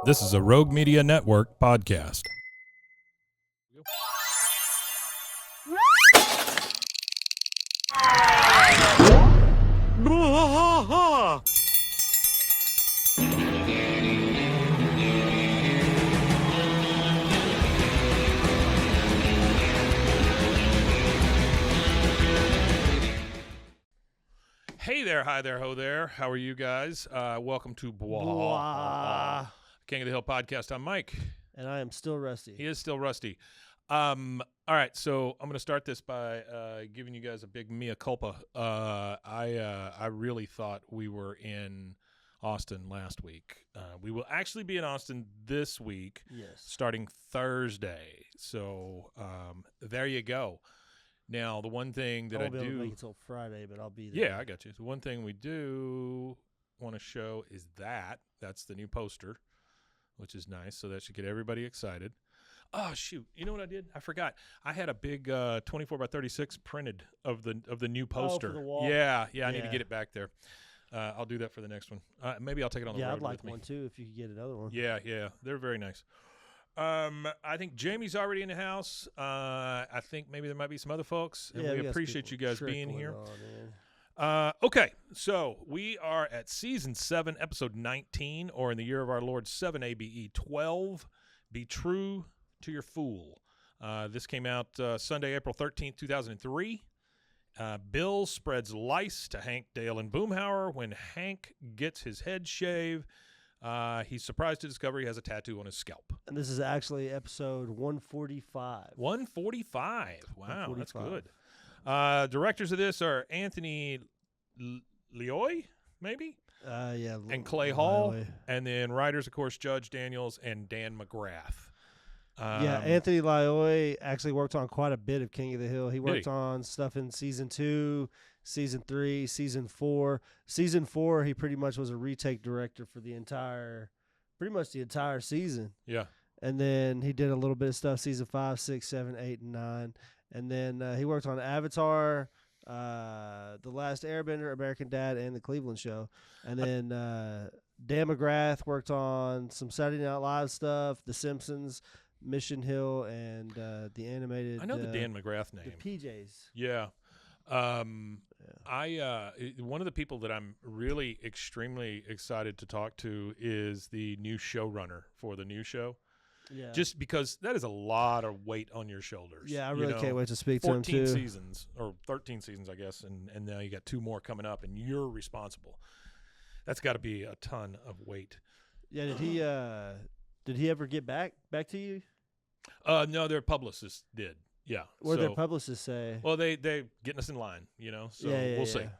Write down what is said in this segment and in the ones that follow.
This is a Rogue Media Network podcast. Hey there, hi there, ho there. How are you guys? Welcome to Blah. King of the Hill podcast. I'm Mike. And I am still rusty. He is still rusty. All right, so I'm going to start this by giving you guys a big mea culpa. I really thought we were in Austin last week. We will actually be in Austin this week, starting Thursday. So there you go. Now, the one thing that I won't be able to do make it till Friday, but I'll be there. Yeah, I got you. The one thing we do want to show is that's the new poster, which is nice. So that should get everybody excited. Oh shoot! You know what I did? I forgot. I had a big 24 by 36 printed of the new poster. Oh, for the wall. Yeah. I need to get it back there. I'll do that for the next one. Maybe I'll take it on the road I'd like with me. one too if you could get another one. Yeah, they're very nice. I think Jamie's already in the house. I think maybe there might be some other folks. And we appreciate you guys being here. Okay, so we are at Season 7, Episode 19, or in the year of our Lord 7 ABE 12, Be True to Your Fool. This came out Sunday, April 13th, 2003. Bill spreads lice to Hank, Dale, and Boomhauer. When Hank gets his head shaved, he's surprised to discover he has a tattoo on his scalp. And this is actually episode 145. 145. Wow, 145. That's good. Directors of this are Anthony Leoy, maybe? And Clay Hall. And then writers, of course, Judge Daniels and Dan McGrath. Anthony Leoy actually worked on quite a bit of King of the Hill. He worked on stuff in Season 2, Season 3, Season 4. Season 4, he pretty much was a retake director for the entire season. Yeah. And then he did a little bit of stuff Season 5, 6, 7, 8, and 9. And then he worked on Avatar, The Last Airbender, American Dad, and The Cleveland Show. And then Dan McGrath worked on some Saturday Night Live stuff, The Simpsons, Mission Hill, and the animated. I know the Dan McGrath name. The PJs. Yeah. One of the people that I'm really extremely excited to talk to is the new showrunner for the new show. Yeah. Just because that is a lot of weight on your shoulders. Yeah, I really can't wait to speak to him too. 14 seasons, or 13 seasons, I guess, and now you got 2 more coming up, and you're responsible. That's got to be a ton of weight. Yeah, did he ever get back to you? No, their publicist did. Yeah. What did their publicist say? Well, they getting us in line, So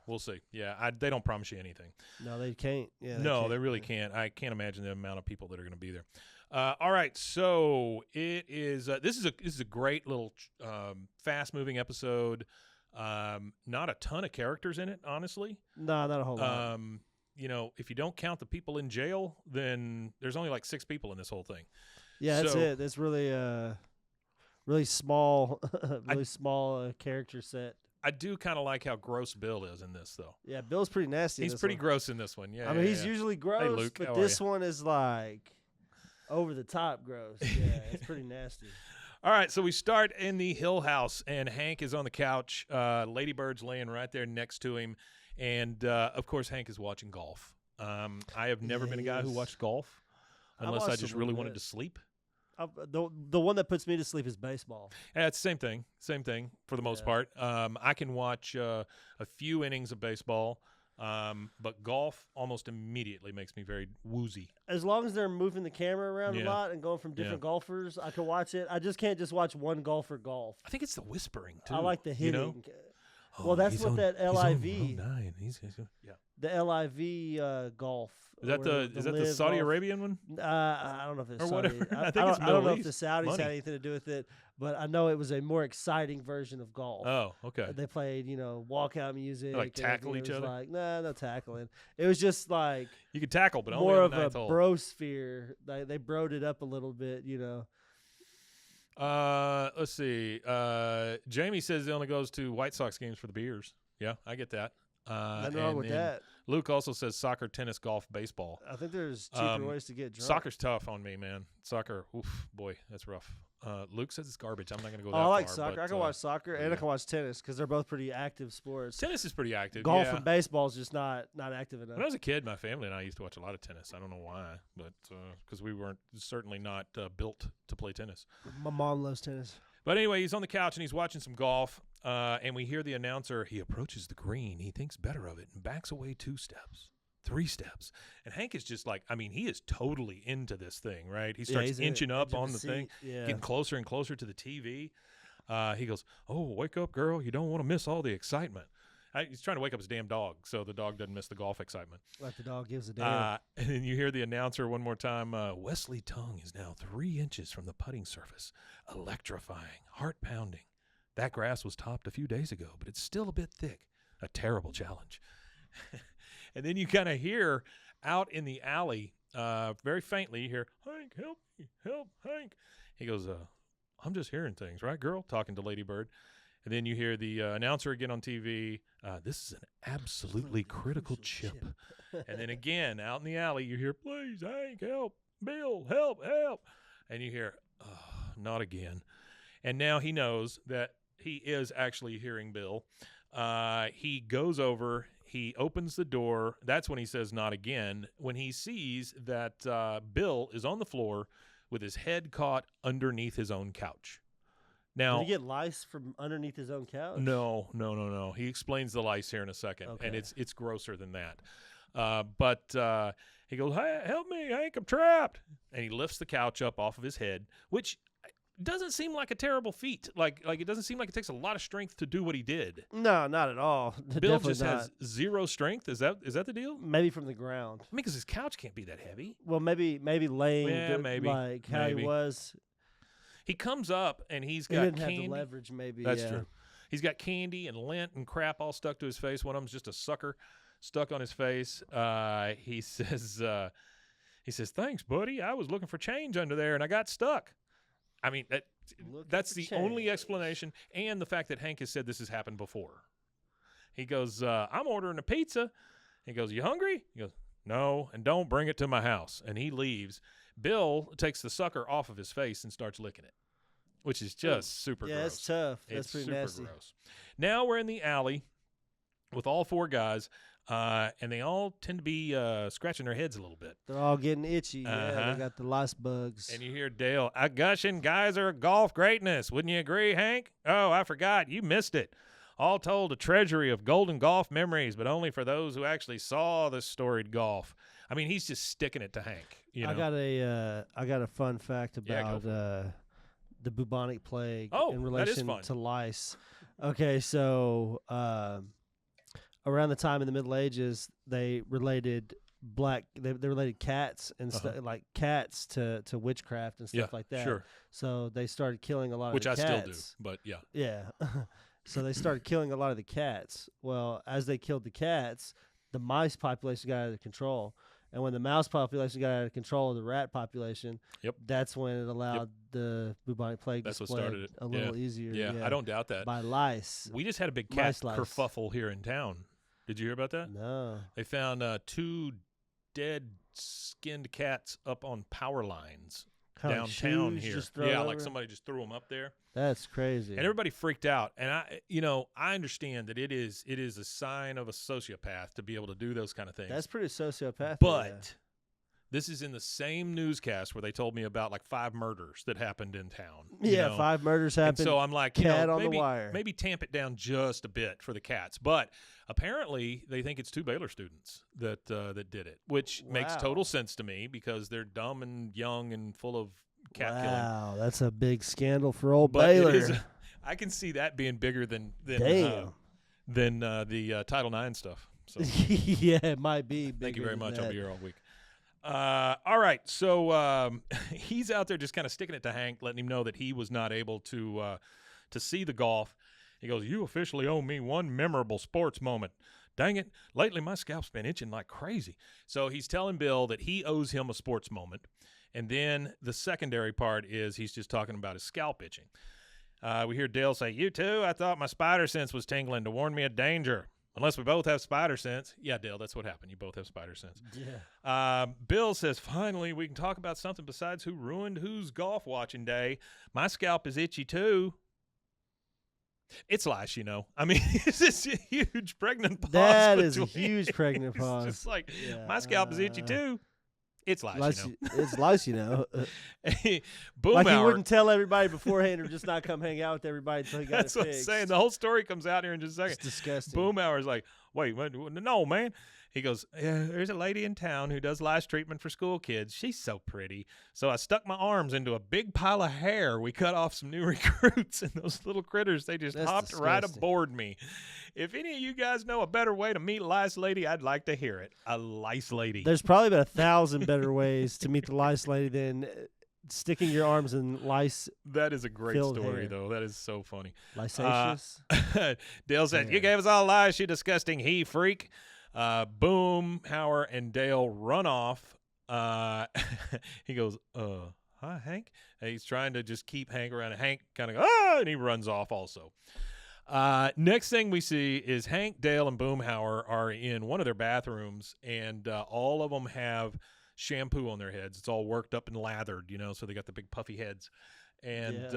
we'll see. Yeah, they don't promise you anything. No, they can't. Yeah. They really can't. I can't imagine the amount of people that are going to be there. All right, so it is. This is a great little fast moving episode. Not a ton of characters in it, honestly. No, not a whole lot. If you don't count the people in jail, then there's only like 6 people in this whole thing. Yeah, that's it. It's really really small, character set. I do kind of like how gross Bill is in this, though. Yeah, Bill's pretty nasty. He's pretty gross in this one. Yeah, I mean, he's usually gross, hey, Luke, but this one is like over the top gross. Yeah, it's pretty nasty. All right, so we start in the Hill house, and Hank is on the couch. Lady Bird's laying right there next to him, and of course, Hank is watching golf. I have never been a guy who watched golf unless I just really wanted to sleep. The one that puts me to sleep is baseball. Yeah, it's the same thing for the most part. I can watch a few innings of baseball, but golf almost immediately makes me very woozy. As long as they're moving the camera around a lot and going from different golfers, I can watch it. I just can't just watch one golfer golf. I think it's the whispering, too. I like the hitting. Oh, well, that's what that LIV. He's on 9. The LIV golf. Is that the Saudi Arabian one? I don't know if it's or Saudi. whatever. I don't know if the Saudis had anything to do with it, but I know it was a more exciting version of golf. Oh, okay. They played, walkout music. Like tackle each other? Like, no tackling. It was just like you could tackle, but more only on of a brosphere. They broed it up a little bit, Let's see. Jamie says he only goes to White Sox games for the beers. Yeah, I get that. Nothing wrong with that. Luke also says soccer, tennis, golf, baseball. I think there's cheaper ways to get drunk. Soccer's tough on me, man. Soccer, oof, boy, that's rough. Luke says it's garbage. I'm not going to go that far. I like soccer. But, I can watch soccer and I can watch tennis because they're both pretty active sports. Tennis is pretty active. Golf and baseball is just not active enough. When I was a kid, my family and I used to watch a lot of tennis. I don't know why, but because we weren't certainly not built to play tennis. My mom loves tennis. But anyway, he's on the couch and he's watching some golf, and we hear the announcer. He approaches the green. He thinks better of it and backs away 2 steps, 3 steps. And Hank is just like, I mean, he is totally into this thing, right? He starts inching up on the thing, getting closer and closer to the TV. He goes, "Oh, wake up, girl. You don't want to miss all the excitement." He's trying to wake up his damn dog so the dog doesn't miss the golf excitement. Like the dog gives a damn. And then you hear the announcer one more time. Wesley Tongue is now 3 inches from the putting surface. Electrifying, heart-pounding. That grass was topped a few days ago, but it's still a bit thick. A terrible challenge. And then you kind of hear out in the alley, very faintly, you hear, "Hank, help me, help, Hank." He goes, "I'm just hearing things, right, girl?" Talking to Lady Bird. And then you hear the announcer again on TV. "This is an absolutely critical chip." And then again, out in the alley, you hear, "Please, Hank, help. Bill, help, help." And you hear, "Not again." And now he knows that he is actually hearing Bill. He goes over. He opens the door. That's when he says, "Not again," when he sees that Bill is on the floor with his head caught underneath his own couch. Now, did he get lice from underneath his own couch? No. He explains the lice here in a second, and it's grosser than that. But he goes, "Hey, help me, Hank, I'm trapped." And he lifts the couch up off of his head, which doesn't seem like a terrible feat. Like it doesn't seem like it takes a lot of strength to do what he did. No, not at all. Bill just has 0 strength. Is that the deal? Maybe from the ground. I mean, because his couch can't be that heavy. Well, maybe laying. Yeah, maybe. Like how he was. He comes up and he's got candy. Have the leverage, maybe. That's true. He's got candy and lint and crap all stuck to his face. One of them's just a sucker stuck on his face. He says, "Thanks, buddy. I was looking for change under there and I got stuck." I mean, that's the only explanation, and the fact that Hank has said this has happened before. He goes, "I'm ordering a pizza." He goes, "You hungry?" He goes, "No, and don't bring it to my house." And he leaves. Bill takes the sucker off of his face and starts licking it, which is just super gross. Yeah, it's tough. That's pretty super nasty. Gross. Now we're in the alley with all 4 guys, and they all tend to be scratching their heads a little bit. They're all getting itchy. Yeah, they got the lice bugs. And you hear Dale, "A gushing geyser of golf greatness. Wouldn't you agree, Hank? Oh, I forgot. You missed it. All told, a treasury of golden golf memories, but only for those who actually saw the storied golf." I mean, he's just sticking it to Hank. You know? I got a fun fact about the bubonic plague in relation to lice. Okay, so around the time in the Middle Ages, they related cats and stuff like cats to witchcraft and stuff like that. Sure. So they started killing a lot of the cats. Which I still do, but yeah. Yeah. So they started killing a lot of the cats. Well, as they killed the cats, the mice population got out of control. And when the mouse population got out of control of the rat population, that's when it allowed the bubonic plague to spread a little easier. Yeah, I don't doubt that. By lice. We just had a big cat kerfuffle here in town. Did you hear about that? No. They found 2 dead skinned cats up on power lines downtown here. Yeah, like somebody just threw them up there. That's crazy. And everybody freaked out. And I understand that it is a sign of a sociopath to be able to do those kind of things. That's pretty sociopathic. But this is in the same newscast where they told me about like 5 murders that happened in town. Yeah, 5 murders happened. And so I'm like, cat on the wire. Maybe tamp it down just a bit for the cats. But apparently they think it's 2 Baylor students that did it, which makes total sense to me because they're dumb and young and full of cat killing. Wow, that's a big scandal for old Baylor. I can see that being bigger than the Title IX stuff. So. Yeah, it might be. Thank you very much. I'll be here all week. All right, so he's out there just kind of sticking it to Hank, letting him know that he was not able to see the golf. He goes, "You officially owe me one memorable sports moment. Dang it, lately my scalp's been itching like crazy." So he's telling Bill that he owes him a sports moment. And then the secondary part is he's just talking about his scalp itching. We hear Dale say, "You too? I thought my spider sense was tingling to warn me of danger." unless we both have spider sense. Yeah, Dale, that's what happened. You both have spider sense. Yeah. Bill says, finally, we can talk about something besides who ruined whose golf watching day. My scalp is itchy, too. It's lice, I mean, it's this huge pregnant pause. That is a huge pregnant pause. It's just like, my scalp is itchy, too. It's lice, It's lice, Boomhauer. Like he wouldn't tell everybody beforehand or just not come hang out with everybody until he got That's it what fixed. I'm saying. The whole story comes out here in just a second. It's disgusting. Boomhauer's like, wait, no, man. He goes, there's a lady in town who does lice treatment for school kids. She's so pretty. So I stuck my arms into a big pile of hair. We cut off some new recruits, and those little critters, they just hopped right aboard me. If any of you guys know a better way to meet a lice lady, I'd like to hear it. A lice lady. There's probably about 1,000 better ways to meet the lice lady than sticking your arms in lice. That is a great story, though. That is so funny. Licencious. Dale said, you gave us all lice, you disgusting he-freak. Boomhauer and Dale run off. He goes, hi, Hank. And he's trying to just keep Hank around. And Hank kind of goes, and he runs off also. Next thing we see is Hank, Dale, and Boomhauer are in one of their bathrooms, and all of them have shampoo on their heads. It's all worked up and lathered, so they got the big puffy heads. And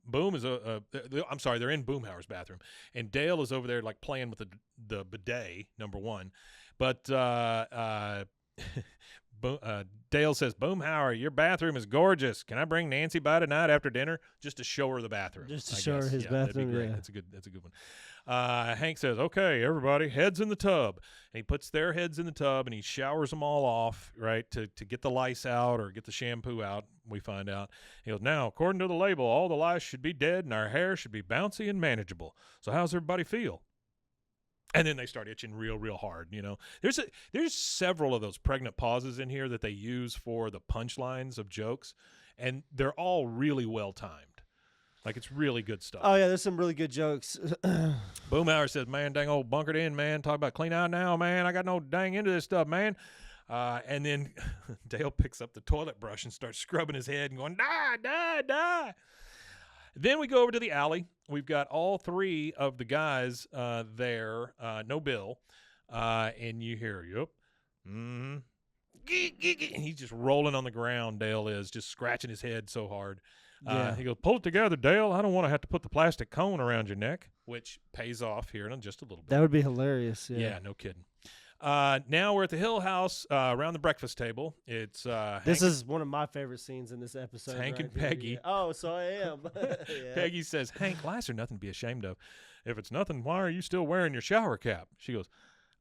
Boom is I'm sorry, they're in Boomhauer's bathroom, and Dale is over there like playing with the bidet, number one. But Dale says, Boomhauer, your bathroom is gorgeous. Can I bring Nancy by tonight after dinner just to show her the bathroom? Just to show her his bathroom. That'd be great. Yeah. That's a good one. Hank says, okay, everybody, heads in the tub. And he puts their heads in the tub, and he showers them all off, right, to get the lice out or get the shampoo out, we find out. He goes, now, according to the label, all the lice should be dead, and our hair should be bouncy and manageable. So how's everybody feel? And then they start itching real, real hard, There's several of those pregnant pauses in here that they use for the punchlines of jokes, and they're all really well-timed. Like, it's really good stuff. Oh, yeah, there's some really good jokes. Boomhauer says, man, dang old bunkered in, man. Talk about clean out now, man. I got no dang into this stuff, man. And then Dale picks up the toilet brush and starts scrubbing his head and going, die. Then we go over to the alley. We've got all three of the guys there, no Bill. And you hear, yep. Mm-hmm. And he's just rolling on the ground, Dale is, just scratching his head so hard. He goes, pull it together, Dale. I don't want to have to put the plastic cone around your neck, which pays off here in just a little bit. That would be hilarious. Yeah, no kidding. Now we're at the Hill House around the breakfast table. It's this is one of my favorite scenes in this episode. Hank and Peggy. Yeah. Oh, so I am. Peggy says, Hank, lice are nothing to be ashamed of. If it's nothing, why are you still wearing your shower cap? She goes,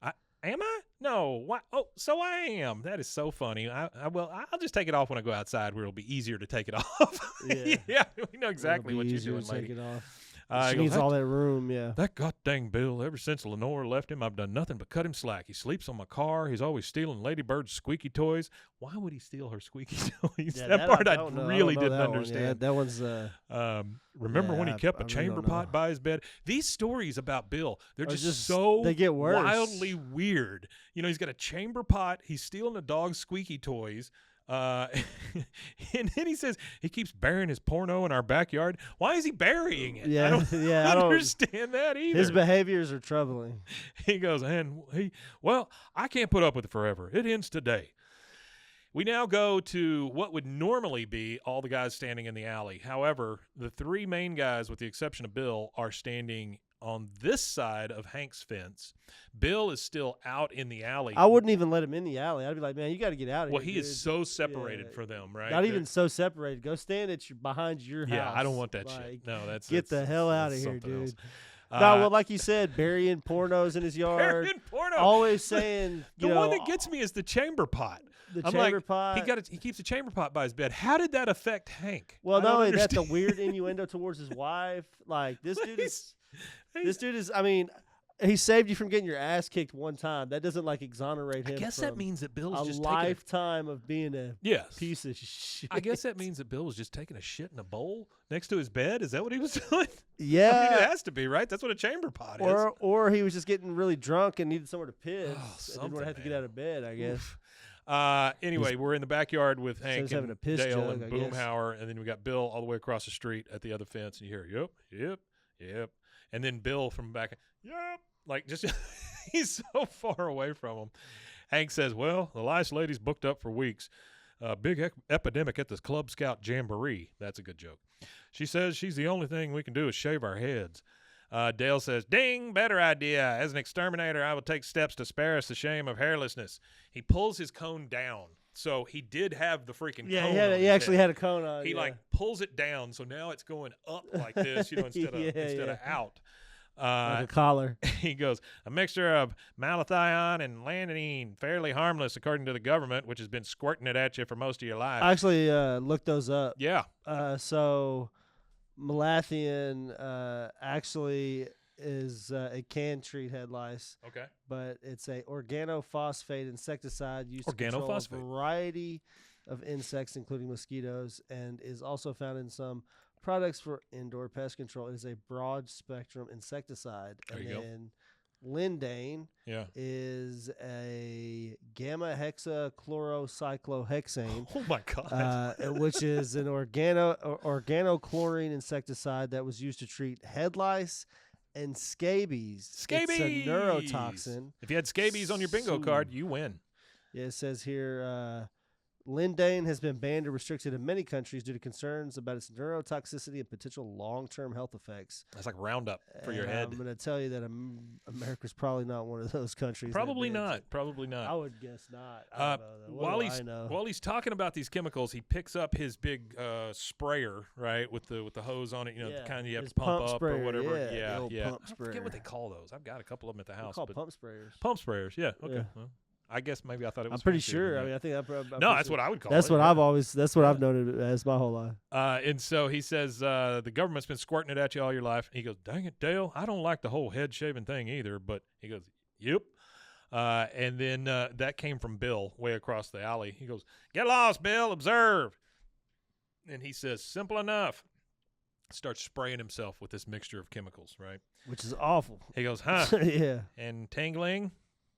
am I? No. Why? Oh, so I am. That is so funny. I'll just take it off when I go outside where it'll be easier to take it off. Yeah, we know exactly what you're doing, lady. Take it off. She needs all that room, yeah. That goddamn Bill, ever since Lenore left him, I've done nothing but cut him slack. He sleeps on my car. He's always stealing Lady Bird's squeaky toys. Why would he steal her squeaky toys? Yeah, that part I really didn't understand. Yeah, that one's remember when he kept a chamber pot by his bed? These stories about Bill, they're just so they get worse. Wildly weird. He's got a chamber pot. He's stealing a dog's squeaky toys. And then he says he keeps burying his porno in our backyard. Why is he burying it? Yeah, I don't understand that either. His behaviors are troubling. He goes, I can't put up with it forever. It ends today. We now go to what would normally be all the guys standing in the alley. However, the three main guys, with the exception of Bill, are standing on this side of Hank's fence. Bill is still out in the alley. I wouldn't even let him in the alley. I'd be like, man, you got to get out of here. Well, he is so separated from them, right? Not even so separated. Go stand behind your house. Yeah, I don't want that shit. No, get the hell out of here, dude. Else. No, like you said, burying pornos in his yard. Burying pornos. Always saying, the one that gets me is the chamber pot. Pot. He keeps a chamber pot by his bed. How did that affect Hank? Well, not only that, the weird innuendo towards his wife. Like this dude is. I mean, he saved you from getting your ass kicked one time. That doesn't exonerate him. I guess that means that Bill's just lifetime of being a piece of shit. I guess that means that Bill was just taking a shit in a bowl next to his bed. Is that what he was doing? Yeah, I mean, it has to be, right? That's what a chamber pot is. Or he was just getting really drunk and needed somewhere to piss. And didn't want to have to get out of bed, I guess. Anyway, we're in the backyard with Hank and Dale and Boomhauer, and then we got Bill all the way across the street at the other fence, and you hear, yep. And then Bill from back, yep. Like, just he's so far away from him. Hank says, well, the lice lady's booked up for weeks. Big epidemic at this Club Scout Jamboree. That's a good joke. She says she's the only thing we can do is shave our heads. Dale says, ding, better idea. As an exterminator, I will take steps to spare us the shame of hairlessness. He pulls his cone down. So he did have the freaking cone on he actually had a cone on. He like pulls it down, so now it's going up like this, instead of out. Like a collar. He goes, a mixture of malathion and lanolin, fairly harmless according to the government, which has been squirting it at you for most of your life. I actually looked those up. Yeah. So malathion actually is it can treat head lice. Okay. But it's a organophosphate insecticide used to control a variety of insects, including mosquitoes, and is also found in some products for indoor pest control. It is a broad spectrum insecticide. And then lindane is a gamma hexachlorocyclohexane. Oh my God. Which is an organochlorine insecticide that was used to treat head lice and scabies. Scabies. It's a neurotoxin. If you had scabies on your bingo card, you win. Yeah, it says here, lindane has been banned or restricted in many countries due to concerns about its neurotoxicity and potential long-term health effects. That's like Roundup for your head. I'm going to tell you that America's probably not one of those countries. Probably not. Probably not. I would guess not. I don't know, while he's talking about these chemicals, he picks up his big sprayer, right, with the hose on it. The kind you have to pump up sprayer, or whatever. Yeah. I forget what they call those. I've got a couple of them at the house. They're called pump sprayers. Pump sprayers. Yeah. Okay. Yeah. Well, I guess maybe I thought it was. I'm pretty sure. I think I'm no, that's what I would call it. That's what That's what I've known it as my whole life. And so he says the government's been squirting it at you all your life. He goes, dang it, Dale, I don't like the whole head shaving thing either. But he goes, yep. And then that came from Bill way across the alley. He goes, get lost, Bill, observe. And he says, simple enough. Starts spraying himself with this mixture of chemicals, right? Which is awful. He goes, huh? Yeah. And tingling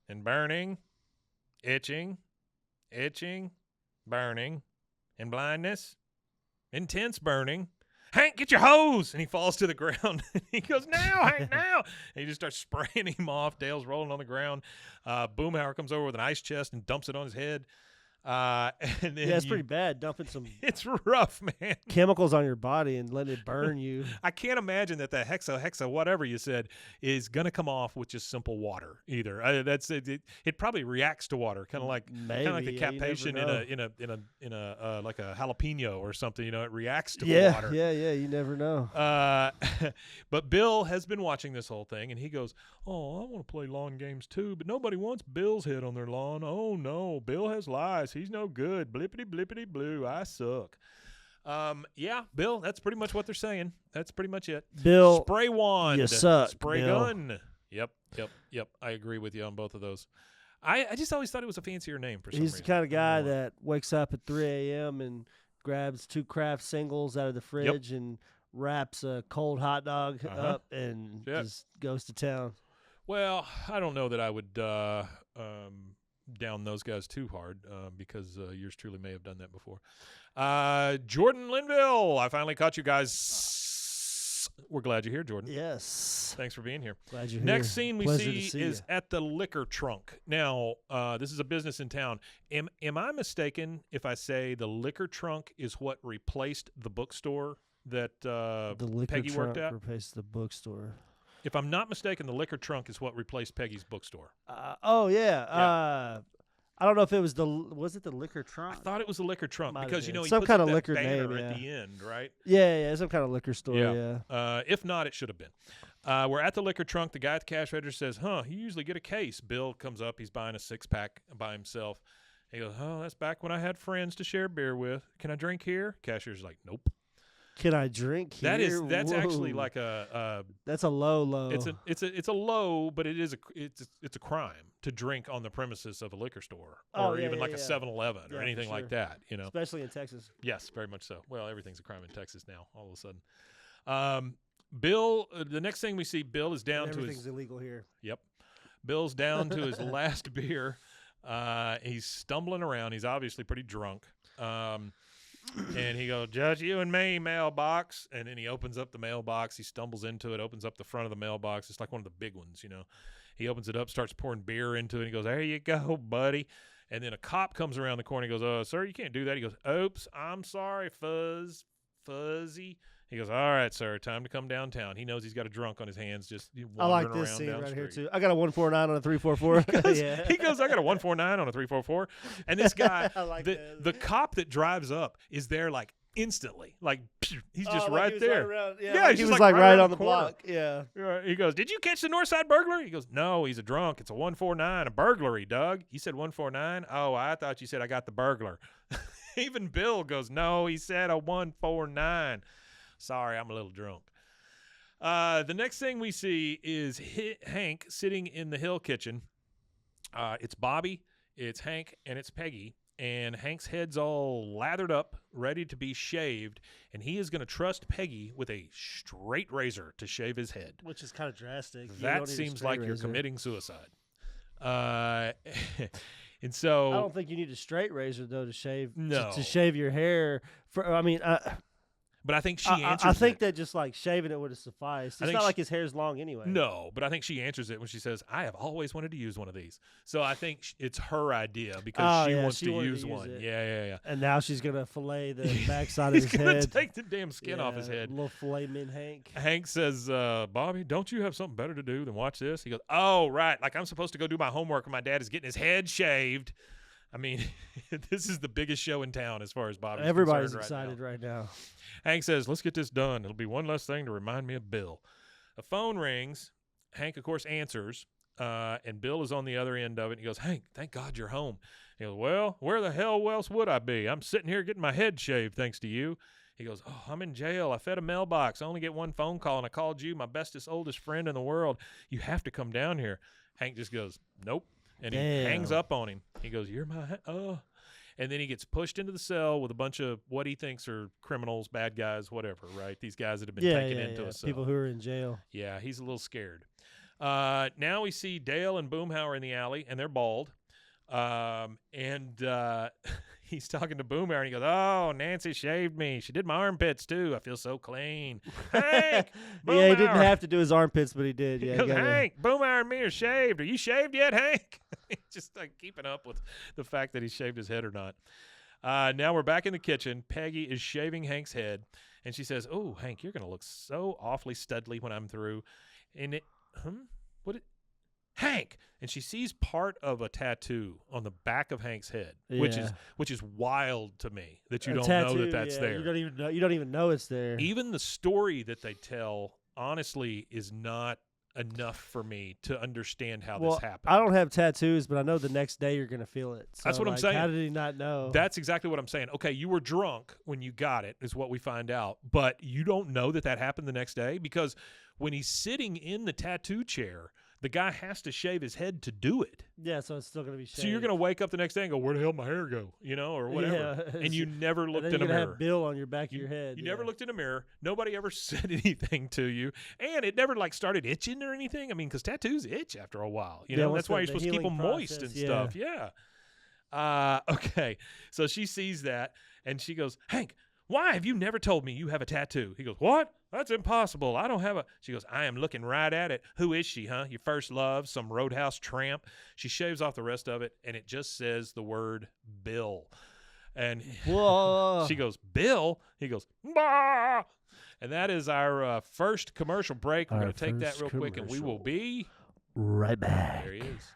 and burning. Itching, burning, and blindness, intense burning. Hank, get your hose! And he falls to the ground. He goes, now, Hank, now! And he just starts spraying him off. Dale's rolling on the ground. Boomhauer comes over with an ice chest and dumps it on his head. And then it's pretty bad, dumping some it's rough, man. chemicals on your body and letting it burn you. I can't imagine that the hexa whatever you said is gonna come off with just simple water either. That's it. It probably reacts to water, kind of like the captation in a like a jalapeno or something. It reacts to water. Yeah. You never know. But Bill has been watching this whole thing, and he goes, "Oh, I want to play lawn games too, but nobody wants Bill's head on their lawn. Oh no, Bill has lice. He's no good. Blippity blippity blue. I suck." Yeah, Bill, that's pretty much what they're saying. That's pretty much it. Bill, spray wand. You suck. Spray Bill. gun. Yep. I agree with you on both of those. I just always thought it was a fancier name for some reason. He's the kind of guy that wakes up at 3 a.m. and grabs 2 Kraft singles out of the fridge and wraps a cold hot dog up and just goes to town. Well, I don't know that I would down those guys too hard because yours truly may have done that before. Jordan Linville, I finally caught you guys. We're glad you're here, Jordan. Yes. Thanks for being here. Glad you're Next here. scene we Pleasure see is at the liquor trunk. Now, this is a business in town. Am I mistaken if I say the liquor trunk is what replaced the bookstore that the liquor Peggy trunk worked at? Replaced the bookstore. If I'm not mistaken, the liquor trunk is what replaced Peggy's bookstore. I don't know if it was was it the liquor trunk? I thought it was the liquor trunk because he some puts kind up of that liquor banner name at the end, right? Yeah, some kind of liquor store. Yeah. If not, it should have been. We're at the liquor trunk. The guy at the cash register says, "You usually get a case." Bill comes up. He's buying a 6-pack by himself. He goes, "Oh, that's back when I had friends to share beer with. Can I drink here?" Cashier's like, "Nope." Can I drink here? That's actually like a that's a low. It's a low, but it's a crime to drink on the premises of a liquor store or even like a 7-Eleven or anything like that. Especially in Texas. Yes, very much so. Well, everything's a crime in Texas now. All of a sudden, Bill. The next thing we see, Bill is down to his. Everything's illegal here. Yep, Bill's down to his last beer. He's stumbling around. He's obviously pretty drunk. And he goes, just you and me, mailbox. And then he opens up the mailbox. He stumbles into it, opens up the front of the mailbox. It's like one of the big ones, you know. He opens it up, starts pouring beer into it. He goes, there you go, buddy. And then a cop comes around the corner. He goes, sir, you can't do that. He goes, oops, I'm sorry, Fuzzy. He goes, all right, sir, time to come downtown. He knows he's got a drunk on his hands just wandering around. I like this scene right here, too. I got a 149 on a 344. He goes, I got a 149 on a 344. And this guy, the cop that drives up is there like instantly. Like, he's just right there. Right he was like right on the block. Yeah. He goes, did you catch the Northside burglar? He goes, no, he's a drunk. It's a 149, a burglary, Doug. You said 149? Oh, I thought you said I got the burglar. Even Bill goes, no, he said a 149. Sorry, I'm a little drunk. The next thing we see is Hank sitting in the Hill kitchen. It's Bobby, it's Hank, and it's Peggy. And Hank's head's all lathered up, ready to be shaved. And he is going to trust Peggy with a straight razor to shave his head. Which is kind of drastic. That seems like you're committing suicide. And so I don't think you need a straight razor, though, to shave. No. To shave your hair. But I think she answers I think that just like shaving it would have sufficed. It's not like his hair's long anyway. No, but I think she answers it when she says, I have always wanted to use one of these. So I think it's her idea because she wants to use one. Yeah. And now she's going to fillet the backside of his head. He's going to take the damn skin off his head. Little filet min Hank. Hank says, Bobby, don't you have something better to do than watch this? He goes, oh, right. Like I'm supposed to go do my homework when my dad is getting his head shaved. I mean, this is the biggest show in town as far as Bobby's concerned. Everybody's excited right now. Hank says, let's get this done. It'll be one less thing to remind me of Bill. The phone rings. Hank, of course, answers, and Bill is on the other end of it. And he goes, Hank, thank God you're home. He goes, well, where the hell else would I be? I'm sitting here getting my head shaved thanks to you. He goes, oh, I'm in jail. I fed a mailbox. I only get one phone call, and I called you, my bestest, oldest friend in the world. You have to come down here. Hank just goes, nope. And he hangs up on him. He goes, you're my, and then he gets pushed into the cell with a bunch of what he thinks are criminals, bad guys, whatever, right? These guys that have been taken into a cell. People who are in jail. Yeah, he's a little scared. Now we see Dale and Boomhauer in the alley, and they're bald. He's talking to Boomhauer, and he goes, oh, Nancy shaved me. She did my armpits, too. I feel so clean. Hank, Boomhauer. Yeah, he didn't have to do his armpits, but he did. Yeah, he goes, Hank, Boomhauer and me are shaved. Are you shaved yet, Hank? Just like keeping up with the fact that he shaved his head or not. Now we're back in the kitchen. Peggy is shaving Hank's head, and she says, oh, Hank, you're going to look so awfully studly when I'm through. And Hank, and she sees part of a tattoo on the back of Hank's head, which is wild to me that you don't know that that's there. You don't even know it's there. Even the story that they tell, honestly, is not enough for me to understand how this happened. I don't have tattoos, but I know the next day you're going to feel it. So that's what I'm saying. How did he not know? That's exactly what I'm saying. Okay, you were drunk when you got it, is what we find out, but you don't know that happened the next day because when he's sitting in the tattoo chair, the guy has to shave his head to do it. Yeah, so it's still going to be shaved. So you're going to wake up the next day and go, where the hell did my hair go? You know, or whatever. Yeah. And you never looked in a mirror. Have Bill on your back of your head. You never looked in a mirror. Nobody ever said anything to you. And it never like started itching or anything. I mean, because tattoos itch after a while. You know, that's why you're supposed to keep them moist and stuff. Yeah. Okay. So she sees that and she goes, Hank, why have you never told me you have a tattoo? He goes, what? That's impossible. I don't have a... She goes, I am looking right at it. Who is she, huh? Your first love, some roadhouse tramp? She shaves off the rest of it, and it just says the word Bill. And she goes, Bill? He goes, bah! And that is our first commercial break. We're going to take that real quick, and we will be... right back. There he is.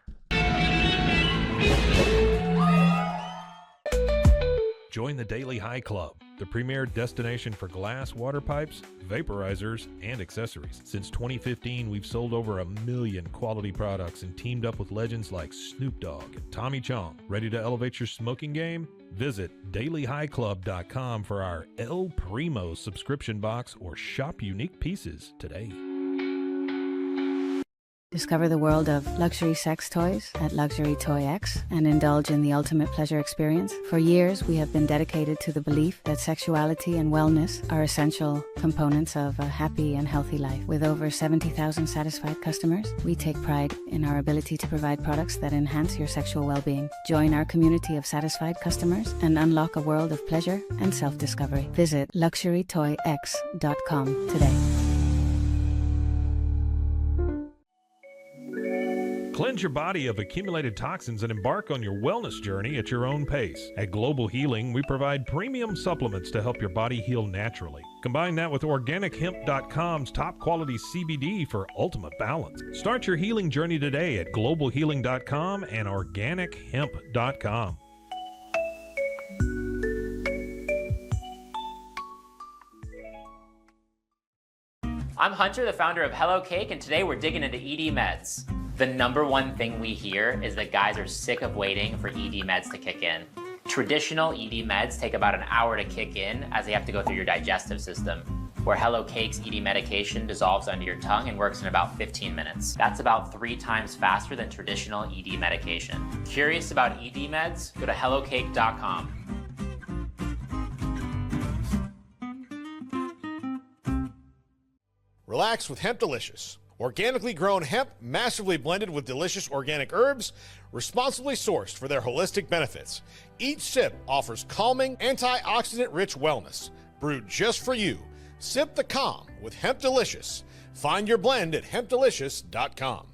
Join the Daily High Club, the premier destination for glass water pipes, vaporizers, and accessories. Since 2015, we've sold over 1 million quality products and teamed up with legends like Snoop Dogg and Tommy Chong. Ready to elevate your smoking game? Visit dailyhighclub.com for our El Primo subscription box or shop unique pieces today. Discover the world of luxury sex toys at Luxury Toy X and indulge in the ultimate pleasure experience. For years, we have been dedicated to the belief that sexuality and wellness are essential components of a happy and healthy life. With over 70,000 satisfied customers, we take pride in our ability to provide products that enhance your sexual well-being. Join our community of satisfied customers and unlock a world of pleasure and self-discovery. Visit luxurytoyx.com today. Cleanse your body of accumulated toxins and embark on your wellness journey at your own pace. At Global Healing, we provide premium supplements to help your body heal naturally. Combine that with OrganicHemp.com's top quality CBD for ultimate balance. Start your healing journey today at GlobalHealing.com and OrganicHemp.com. I'm Hunter, the founder of Hello Cake, and today we're digging into ED meds. The number one thing we hear is that guys are sick of waiting for ED meds to kick in. Traditional ED meds take about an hour to kick in as they have to go through your digestive system, where Hello Cake's ED medication dissolves under your tongue and works in about 15 minutes. That's about 3 times faster than traditional ED medication. Curious about ED meds? Go to hellocake.com. Relax with Hemp Delicious. Organically grown hemp, massively blended with delicious organic herbs, responsibly sourced for their holistic benefits. Each sip offers calming, antioxidant-rich wellness. Brewed just for you. Sip the calm with Hemp Delicious. Find your blend at hempdelicious.com.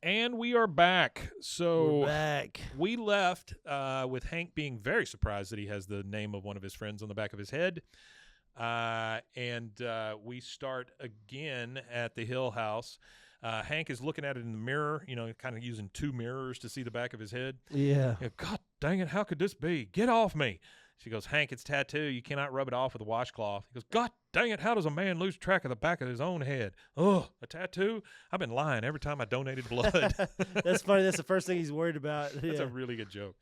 And we are back. So we're back. We left with Hank being very surprised that he has the name of one of his friends on the back of his head. And we start again at the Hill House. Hank is looking at it in the mirror, kind of using 2 mirrors to see the back of his head. Yeah. God dang it, how could this be? Get off me. She goes, Hank, it's tattoo. You cannot rub it off with a washcloth. He goes, God dang it, how does a man lose track of the back of his own head? Oh, a tattoo? I've been lying every time I donated blood. That's funny. That's the first thing he's worried about. That's a really good joke.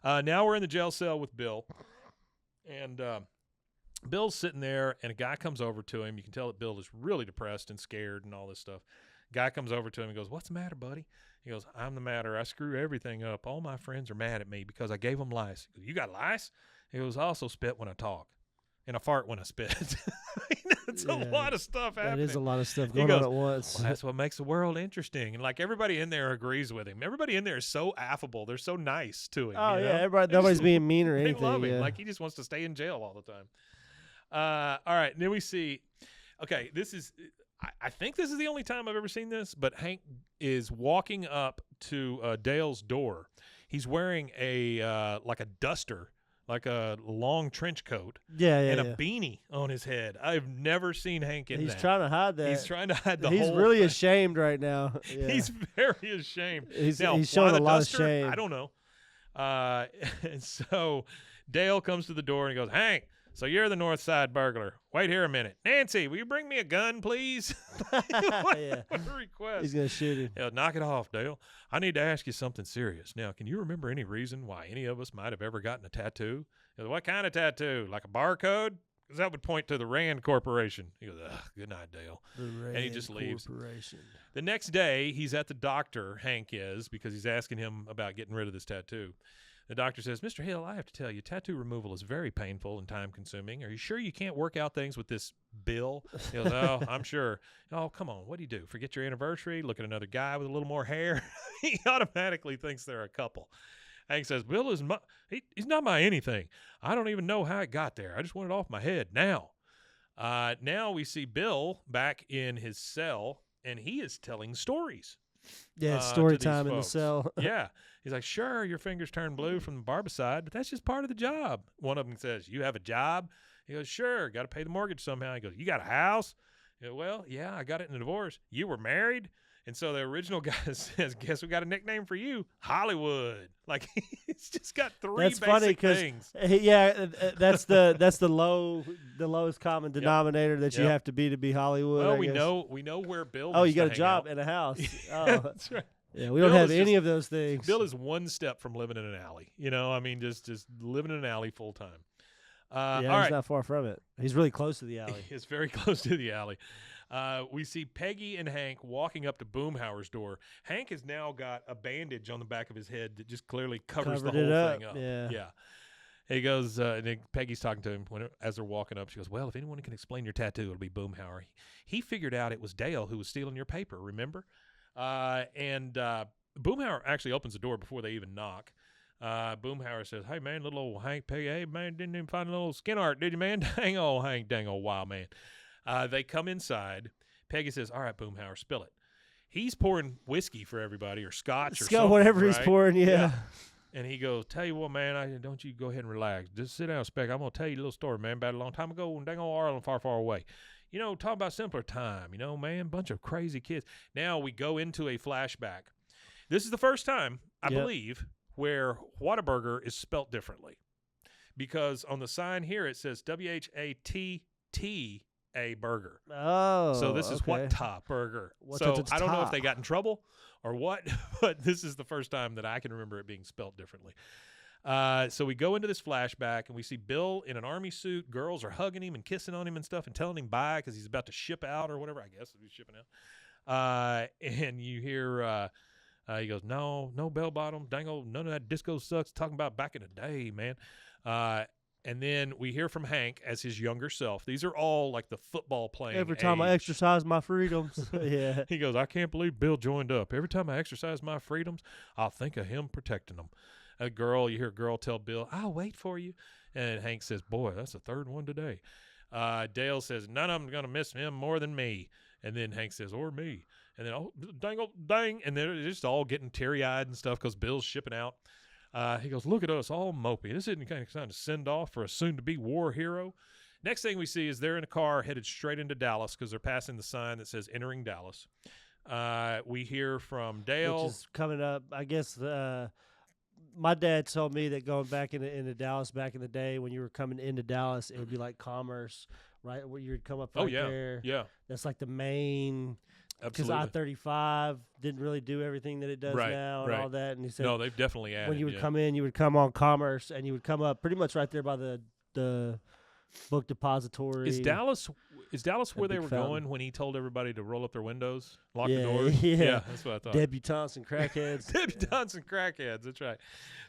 Now we're in the jail cell with Bill. And Bill's sitting there, and a guy comes over to him. You can tell that Bill is really depressed and scared and all this stuff. Guy comes over to him and goes, what's the matter, buddy? He goes, I'm the matter. I screw everything up. All my friends are mad at me because I gave them lice. He goes, you got lice? He goes, I also spit when I talk, and I fart when I spit. It's a lot of stuff happening. That is a lot of stuff going on at once. Well, that's what makes the world interesting. And, everybody in there agrees with him. Everybody in there is so affable. They're so nice to him. Oh, yeah. Nobody's being mean or anything. They love him. Yeah. He just wants to stay in jail all the time. All right. And then we see, okay, this is – I think this is the only time I've ever seen this, but Hank is walking up to Dale's door. He's wearing a duster, like a long trench coat, and a beanie on his head. I've never seen Hank in that. He's trying to hide that. He's trying to hide the He's whole really thing. ashamed right now. Yeah. He's very ashamed. He's now, showing why a lot duster? of shame. I don't know. And so Dale comes to the door and he goes, Hank, so you're the North Side burglar. Wait here a minute. Nancy, will you bring me a gun, please? What a request. He's going to shoot him. Yeah, knock it off, Dale. I need to ask you something serious. Now, can you remember any reason why any of us might have ever gotten a tattoo? He goes, what kind of tattoo? Like a barcode? Because that would point to the Rand Corporation. He goes, good night, Dale. And he just leaves. The next day, he's at the doctor, Hank is, because he's asking him about getting rid of this tattoo. The doctor says, Mr. Hill, I have to tell you, tattoo removal is very painful and time-consuming. Are you sure you can't work out things with this Bill? He goes, oh, I'm sure. Oh, come on. What do you do? Forget your anniversary? Look at another guy with a little more hair? He automatically thinks they're a couple. Hank says, Bill is he's not my anything. I don't even know how it got there. I just want it off my head now. Now we see Bill back in his cell, and he is telling stories. Yeah, it's story time in the cell. Yeah. He's like, sure, your fingers turn blue from the barbicide, but that's just part of the job. One of them says, you have a job? He goes, sure, got to pay the mortgage somehow. He goes, you got a house? He goes, well, yeah, I got it in a divorce. You were married? And so the original guy says, guess we got a nickname for you, Hollywood. He's just got 3 that's basic funny things. Yeah, that's the lowest common denominator that you have to be Hollywood. Well, I guess. we know where Bill. Oh, you got a hang job out. and a house. Oh, that's right. Yeah, we don't have any of those things. Bill is one step from living in an alley. Just living in an alley full time. He's not far from it. He's really close to the alley. He's very close to the alley. We see Peggy and Hank walking up to Boomhauer's door. Hank has now got a bandage on the back of his head that just clearly covers the whole thing up. Yeah. He goes, and then Peggy's talking to him as they're walking up. She goes, well, if anyone can explain your tattoo, it'll be Boomhauer. He figured out it was Dale who was stealing your paper, remember? And Boomhauer actually opens the door before they even knock. Boomhauer says, hey, man, little old Hank, Peggy, hey, man, didn't even find a little skin art, did you, man? Dang old Hank, dang old wild man. They come inside. Peggy says, all right, Boomhauer, spill it. He's pouring whiskey for everybody or scotch or something. Whatever right? He's pouring, yeah. And he goes, tell you what, man, don't you go ahead and relax. Just sit down, Speck. I'm going to tell you a little story, man, about a long time ago when dang old Arlen far, far away. You know, talk about simpler time, man, bunch of crazy kids. Now we go into a flashback. This is the first time, I believe, where Whataburger is spelt differently. Because on the sign here, it says WHATTA burger. Oh, so this is Whataburger. So I don't know if they got in trouble or what, but this is the first time that I can remember it being spelt differently. So we go into this flashback, and we see Bill in an army suit. Girls are hugging him and kissing on him and stuff and telling him bye because he's about to ship out or whatever, I guess he's shipping out. And you hear he goes, no, bell bottom, dang old, none of that disco sucks, talking about back in the day, man. And then we hear from Hank as his younger self. These are all like the football playing Every time I exercise my freedoms. Yeah. He goes, I can't believe Bill joined up. Every time I exercise my freedoms, I'll think of him protecting them. You hear a girl tell Bill, I'll wait for you. And Hank says, boy, that's the third one today. Dale says, none of them are going to miss him more than me. And then Hank says, or me. And then, dang. And they're just all getting teary-eyed and stuff because Bill's shipping out. He goes, look at us, all mopey. This isn't kind of time to send off for a soon-to-be war hero. Next thing we see is they're in a car headed straight into Dallas because they're passing the sign that says entering Dallas. We hear from Dale. Which is coming up, I guess, my dad told me that going back into Dallas back in the day when you were coming into Dallas, it would be like Commerce, right, where you would come up there. Yeah. That's like the main – because I-35 didn't really do everything that it does now and all that. And he said, no, they've definitely added. When you would come in, you would come on Commerce, and you would come up pretty much right there by the book depository. Is Dallas where they were going when he told everybody to roll up their windows, lock the doors? Yeah, that's what I thought. Debutantes and crackheads. Debutantes and crackheads, that's right.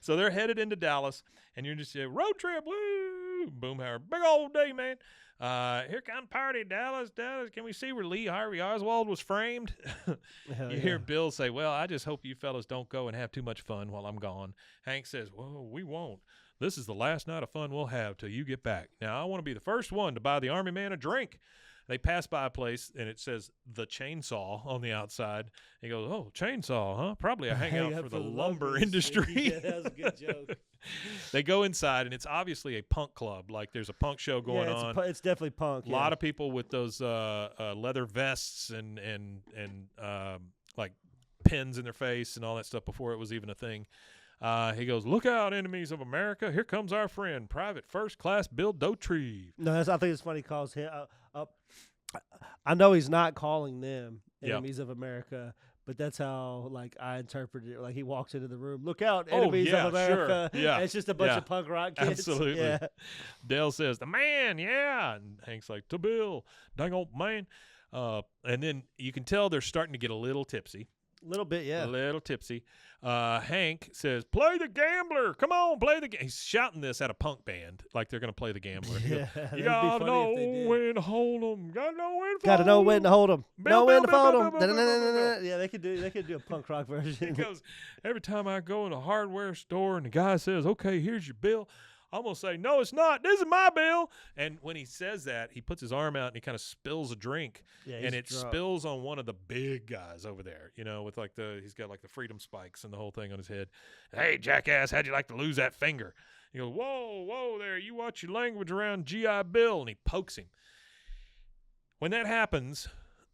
So they're headed into Dallas, and you're just road trip, woo, Boomhauer, big old day, man. Here come party, Dallas. Can we see where Lee Harvey Oswald was framed? You hear Bill say, well, I just hope you fellas don't go and have too much fun while I'm gone. Hank says, well, we won't. This is the last night of fun we'll have till you get back. Now, I want to be the first one to buy the Army man a drink. They pass by a place, and it says the chainsaw on the outside. He goes, oh, chainsaw, huh? Probably a hangout for the lumber industry. Yeah, that was a good joke. They go inside, and it's obviously a punk club. Like there's a punk show going on. It's definitely punk. A lot of people with those leather vests and like pins in their face and all that stuff before it was even a thing. He goes, look out, enemies of America. Here comes our friend, Private First Class Bill Dotrieve. No, I think it's funny he calls him I know he's not calling them enemies of America, but that's how I interpreted it. Like he walks into the room, look out, enemies of America. Sure. Yeah, it's just a bunch of punk rock kids. Absolutely. Yeah. Dale says, the man, and Hank's like, to Bill, dang old man. And then you can tell they're starting to get a little tipsy. A little bit, yeah. A little tipsy. Hank says, play the gambler. Come on, play the game. He's shouting this at a punk band like they're going to play the gambler. Yeah, you got to know when to hold them. Got to know when to Got to know when to hold them. Know when to fold them. Yeah, they could do a punk rock version. Because every time I go in a hardware store and the guy says, okay, here's your bill, I'm going to say, no, it's not. This is my bill. And when he says that, he puts his arm out and he kind of spills a drink. Yeah, and it spills on one of the big guys over there, with he's got like the freedom spikes and the whole thing on his head. Hey, jackass, how'd you like to lose that finger? He goes, whoa there, you watch your language around G.I. Bill. And he pokes him. When that happens,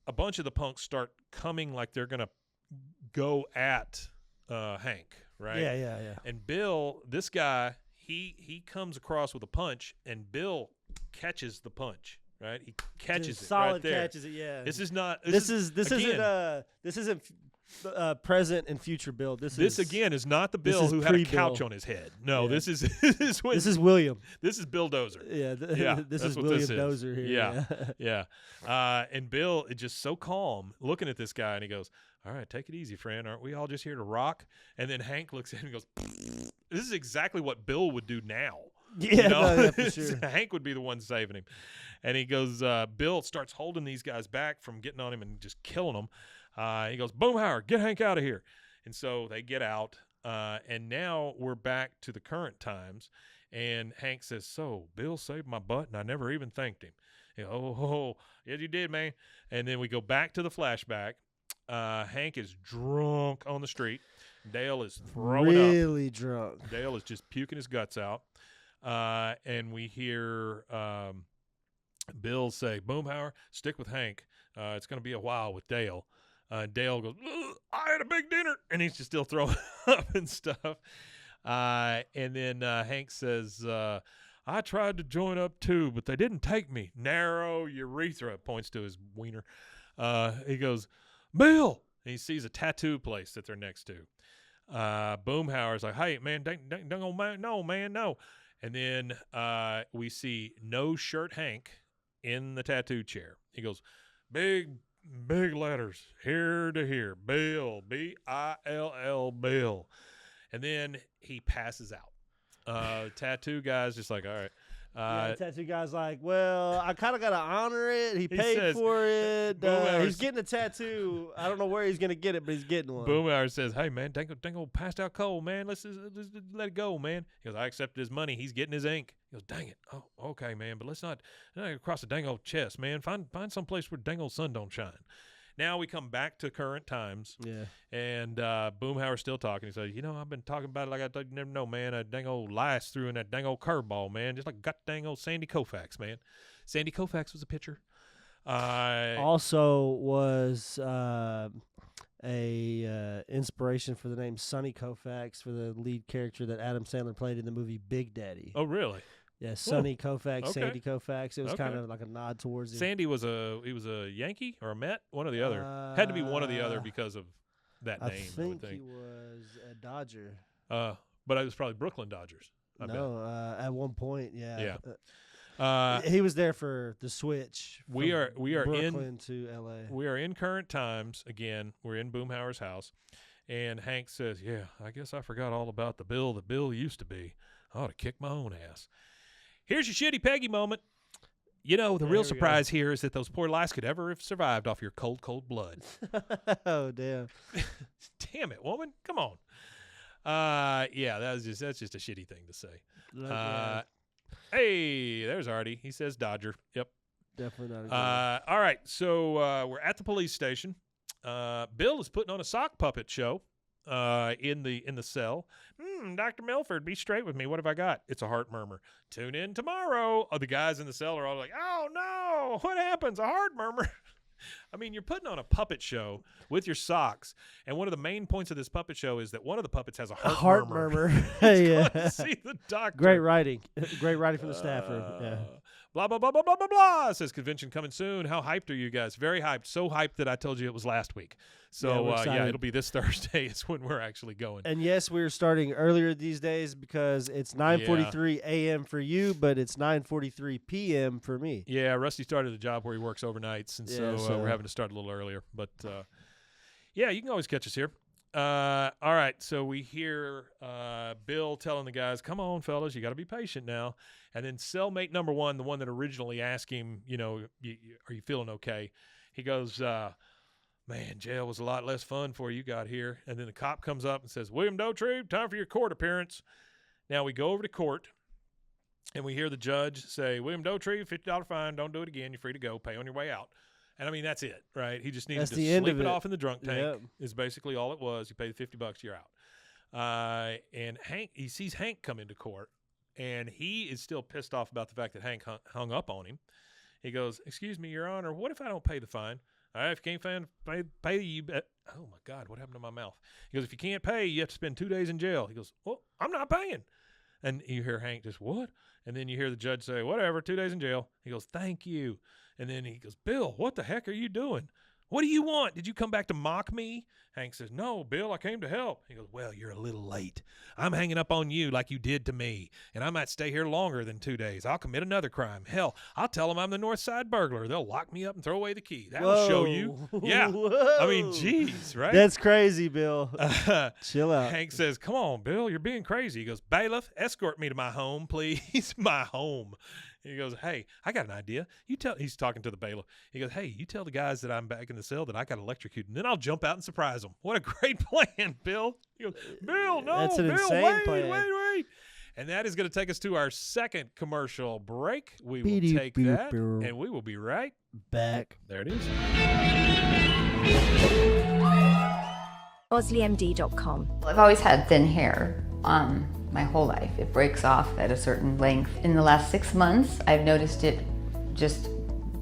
a bunch of the punks start coming like they're going to go at Hank, right? Yeah. And Bill, this guy, he comes across with a punch, and Bill catches the punch. Right, he catches it. Solid right there. Catches it. Yeah. This is not. This isn't present and future Bill. This again is not the Bill who had a couch on his head. No, yeah. This is William. This is Bill Dozer. Yeah, this is William Dozer here. Yeah. And Bill is just so calm looking at this guy, and he goes, "All right, take it easy, friend. Aren't we all just here to rock?" And then Hank looks at him and goes, "This is exactly what Bill would do now." Yeah, no, for sure. Hank would be the one saving him. And he goes, Bill starts holding these guys back from getting on him and just killing them. He goes, Boomhauer, get Hank out of here. And so they get out. And now we're back to the current times. And Hank says, so Bill saved my butt, and I never even thanked him. He goes, oh, yes, you did, man. And then we go back to the flashback. Hank is drunk on the street. Dale is throwing up. Really drunk. Dale is just puking his guts out. And we hear Bill say, Boomhauer, stick with Hank. It's going to be a while with Dale. Dale goes, I had a big dinner. And he's just still throwing up and stuff. And then Hank says, I tried to join up too, but they didn't take me. Narrow urethra, points to his wiener. He goes, Bill. And he sees a tattoo place that they're next to. Boomhauer's like, hey, man, no, man, no. And then we see no shirt Hank in the tattoo chair. He goes, big letters, here to here, Bill, B-I-L-L, Bill. And then he passes out. Tattoo guy's just like, all right. The tattoo guy's like, well, I kind of got to honor it. He paid for it. He's getting a tattoo. I don't know where he's going to get it, but he's getting one. Boomhauer says, hey, man, Dangle passed out cold, man. Let's let it go, man. He goes, I accepted his money. He's getting his ink. He goes, dang it. Oh, okay, man, but let's not across the Dangle chest, man. Find some place where Dangle's sun don't shine. Now we come back to current times. Yeah. And Boomhauer's still talking. He says, I've been talking about it like I thought you never know, man. A dang old lice threw in that dang old curveball, man. Just like got dang old Sandy Koufax, man. Sandy Koufax was a pitcher. Also was a inspiration for the name Sonny Koufax for the lead character that Adam Sandler played in the movie Big Daddy. Oh, really? Yeah, Sonny Koufax, okay. Sandy Koufax. It was kind of like a nod towards him. Sandy was a Yankee or a Met, one or the other. Had to be one or the other because of that name. I would think he was a Dodger. But it was probably Brooklyn Dodgers. At one point, yeah. Yeah. He was there for the switch. We are Brooklyn to L.A. We are in current times again. We're in Boomhauer's house, and Hank says, "Yeah, I guess I forgot all about the Bill that Bill used to be. I ought to kick my own ass." Here's your shitty Peggy moment. The real surprise here is that those poor lice could ever have survived off your cold, cold blood. Oh, damn. Damn it, woman. Come on. That's just a shitty thing to say. Hey, there's Artie. He says Dodger. Yep. Definitely not a good all right, so we're at the police station. Bill is putting on a sock puppet show in the cell. Dr. Milford, be straight with me. What have I got? It's a heart murmur. Tune in tomorrow. The guys in the cell are all like, oh, no, what happens? A heart murmur. I mean, you're putting on a puppet show with your socks, and one of the main points of this puppet show is that one of the puppets has a heart murmur. Yeah. See the doctor. Great writing from the staff room. Yeah. Blah, blah, blah, blah, blah, blah, blah. Says convention coming soon. How hyped are you guys? Very hyped. So hyped that I told you it was last week. So, it'll be this Thursday is when we're actually going. And, yes, we're starting earlier these days because it's 9:43 a.m. for you, but it's 9:43 p.m. for me. Yeah, Rusty started a job where he works overnights, and so we're having to start a little earlier. But, you can always catch us here. All right, so we hear Bill telling the guys, come on, fellas, you got to be patient now. And then cellmate number one, the one that originally asked him, are you feeling okay? He goes, man, jail was a lot less fun before you got here. And then the cop comes up and says, William Dotrieve, time for your court appearance. Now we go over to court, and we hear the judge say, William Dotrieve, $50 fine, don't do it again, you're free to go, pay on your way out. And, I mean, that's it, right? He just needed to sleep it off in the drunk tank is basically all it was. You pay the $50, you're out. And Hank, he sees Hank come into court, and he is still pissed off about the fact that Hank hung up on him. He goes, excuse me, Your Honor, what if I don't pay the fine? All right, if you can't pay you bet. Oh, my God, what happened to my mouth? He goes, if you can't pay, you have to spend 2 days in jail. He goes, well, I'm not paying. And you hear Hank just, what? And then you hear the judge say, whatever, 2 days in jail. He goes, thank you. And then he goes, Bill, what the heck are you doing? What do you want? Did you come back to mock me? Hank says, no, Bill, I came to help. He goes, well, you're a little late. I'm hanging up on you like you did to me, and I might stay here longer than 2 days. I'll commit another crime. Hell, I'll tell them I'm the North Side burglar. They'll lock me up and throw away the key. That'll show you. Yeah. Whoa. I mean, geez, right? That's crazy, Bill. Chill out. Hank says, come on, Bill, you're being crazy. He goes, bailiff, escort me to my home, please. My home. He goes, hey, I got an idea. He's talking to the bailiff. He goes, hey, you tell the guys that I'm back in the cell that I got electrocuted, and then I'll jump out and surprise them. What a great plan, Bill. He goes, Bill, no, That's an Bill, insane plan. wait. And that is going to take us to our second commercial break. We will take that, and we will be right back. There it is. OsleyMD.com. I've always had thin hair my whole life. It breaks off at a certain length. In the last 6 months, I've noticed it just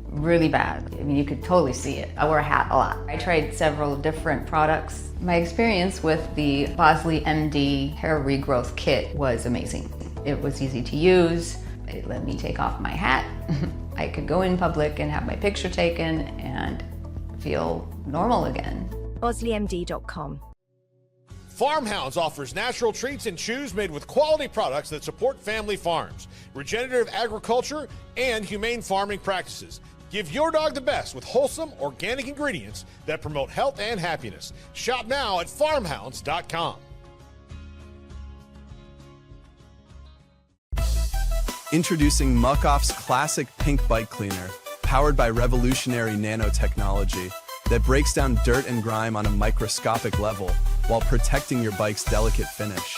really bad. I mean, you could totally see it. I wear a hat a lot. I tried several different products. My experience with the Bosley MD hair regrowth kit was amazing. It was easy to use. It let me take off my hat. I could go in public and have my picture taken and feel normal again. OsleyMD.com. Farmhounds offers natural treats and chews made with quality products that support family farms, regenerative agriculture, and humane farming practices. Give your dog the best with wholesome, organic ingredients that promote health and happiness. Shop now at farmhounds.com. Introducing Muck-Off's classic pink bike cleaner, powered by revolutionary nanotechnology that breaks down dirt and grime on a microscopic level while protecting your bike's delicate finish.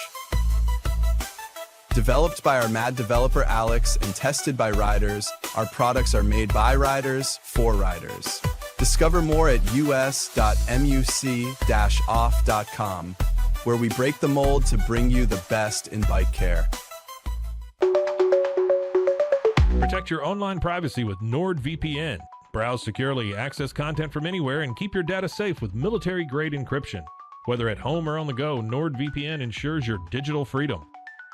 Developed by our mad developer Alex and tested by riders, our products are made by riders for riders. Discover more at us.muc-off.com, where we break the mold to bring you the best in bike care. Protect your online privacy with NordVPN. Browse securely, access content from anywhere, and keep your data safe with military-grade encryption. Whether at home or on the go, NordVPN ensures your digital freedom.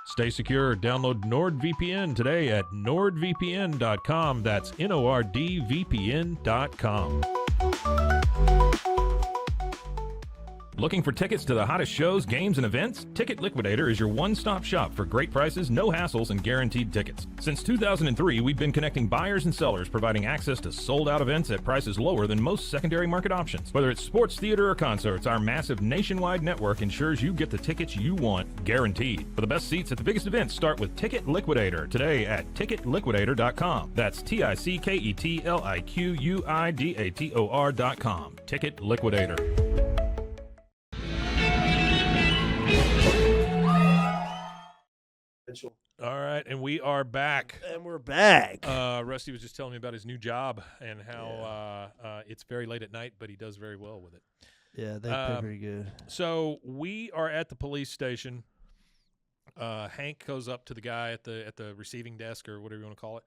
Stay secure. Download NordVPN today at nordvpn.com. That's NORDVPN.com. Looking for tickets to the hottest shows, games, and events? Ticket Liquidator is your one-stop shop for great prices, no hassles, and guaranteed tickets. Since 2003, we've been connecting buyers and sellers, providing access to sold-out events at prices lower than most secondary market options. Whether it's sports, theater, or concerts, our massive nationwide network ensures you get the tickets you want, guaranteed. For the best seats at the biggest events, start with Ticket Liquidator today at ticketliquidator.com. That's TICKETLIQUIDATOR.com. Ticket Liquidator. All right, and we are back. And we're back. Rusty was just telling me about his new job and how it's very late at night, but he does very well with it. Yeah, they pay pretty good. So we are at the police station. Hank goes up to the guy at the receiving desk or whatever you want to call it.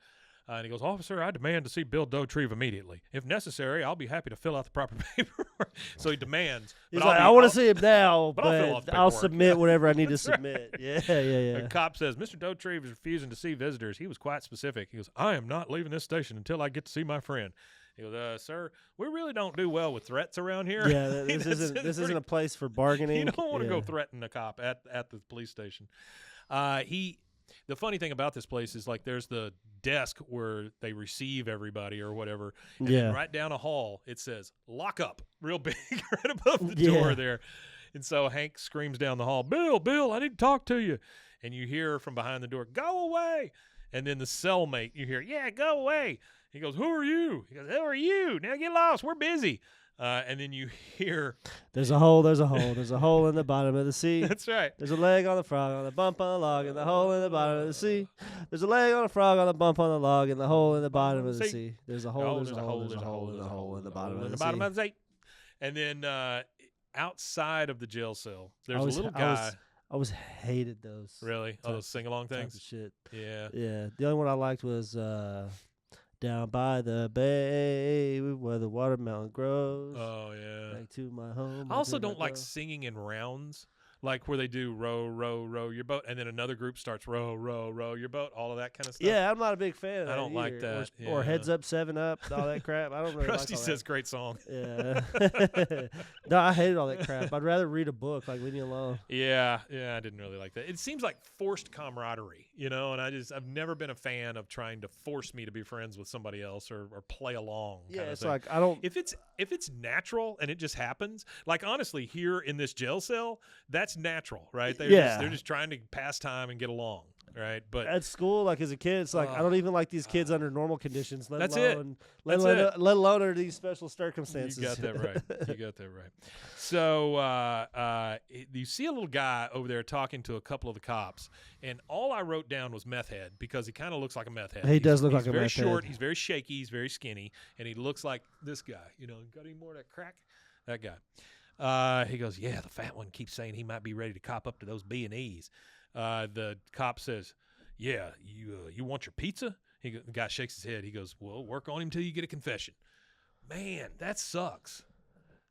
And he goes, "Officer, I demand to see Bill Dotrieve immediately. If necessary, I'll be happy to fill out the proper paperwork." So he demands. He's like, "I want to see him now, but I'll paperwork. Submit whatever I need to submit." Right. Yeah. The cop says, "Mr. Dotrieve is refusing to see visitors. He was quite specific." He goes, "I am not leaving this station until I get to see my friend." He goes, "Sir, we really don't do well with threats around here." Yeah, this isn't a place for bargaining. You don't want to go threaten a cop at the police station. The funny thing about this place is, like, there's the desk where they receive everybody or whatever. And then right down a hall, it says, "Lock up," real big, right above the door there. And so Hank screams down the hall, Bill, I need to talk to you. And you hear from behind the door, "Go away." And then the cellmate, you hear, "Yeah, go away." He goes, "Who are you?" He goes, "Who are you? Now get lost. We're busy." And then you hear, There's a hole in the bottom of the sea. That's right. There's a leg on the frog on the bump on the log, and the hole in the bottom of the sea. There's a leg on a frog on the bump on the log, and the hole in the bottom of the sea. There's a hole in the bottom of the sea. And then outside of the jail cell, there's a little guy. I always hated those. Really? Oh, those sing-along things? Of shit. Yeah. Yeah. The only one I liked was "Down by the bay where the watermelon grows." Oh, yeah. Back to my home. I also don't like singing in rounds. like where they do row, row, row your boat, and then another group starts row, row, row your boat, all of that kind of stuff. Yeah, I'm not a big fan of that. I don't like either. that. Or Heads Up, 7 Up, all that crap. I don't really Rusty like all says, great song. Yeah. No, I hated all that crap. I'd rather read a book. Like, leave me alone. Yeah, I didn't really like that. It seems like forced camaraderie, and I've never been a fan of trying to force me to be friends with somebody else or play along. Yeah, kind of it's thing. like I don't. If it's natural and it just happens, like honestly, here in this jail cell, that's natural, right? They're just trying to pass time and get along, right? But at school, like as a kid, it's like I don't even like these kids under normal conditions. Let alone under these special circumstances. You got that right. So you see a little guy over there talking to a couple of the cops, and all I wrote down was meth head because he kind of looks like a meth head. He does look like a meth head. He's very short. He's very shaky. He's very skinny, and he looks like this guy. Got any more of that crack? That guy. He goes, yeah, the fat one keeps saying he might be ready to cop up to those B&Es. The cop says, yeah, you want your pizza? The guy shakes his head. He goes, well, work on him till you get a confession. Man, that sucks.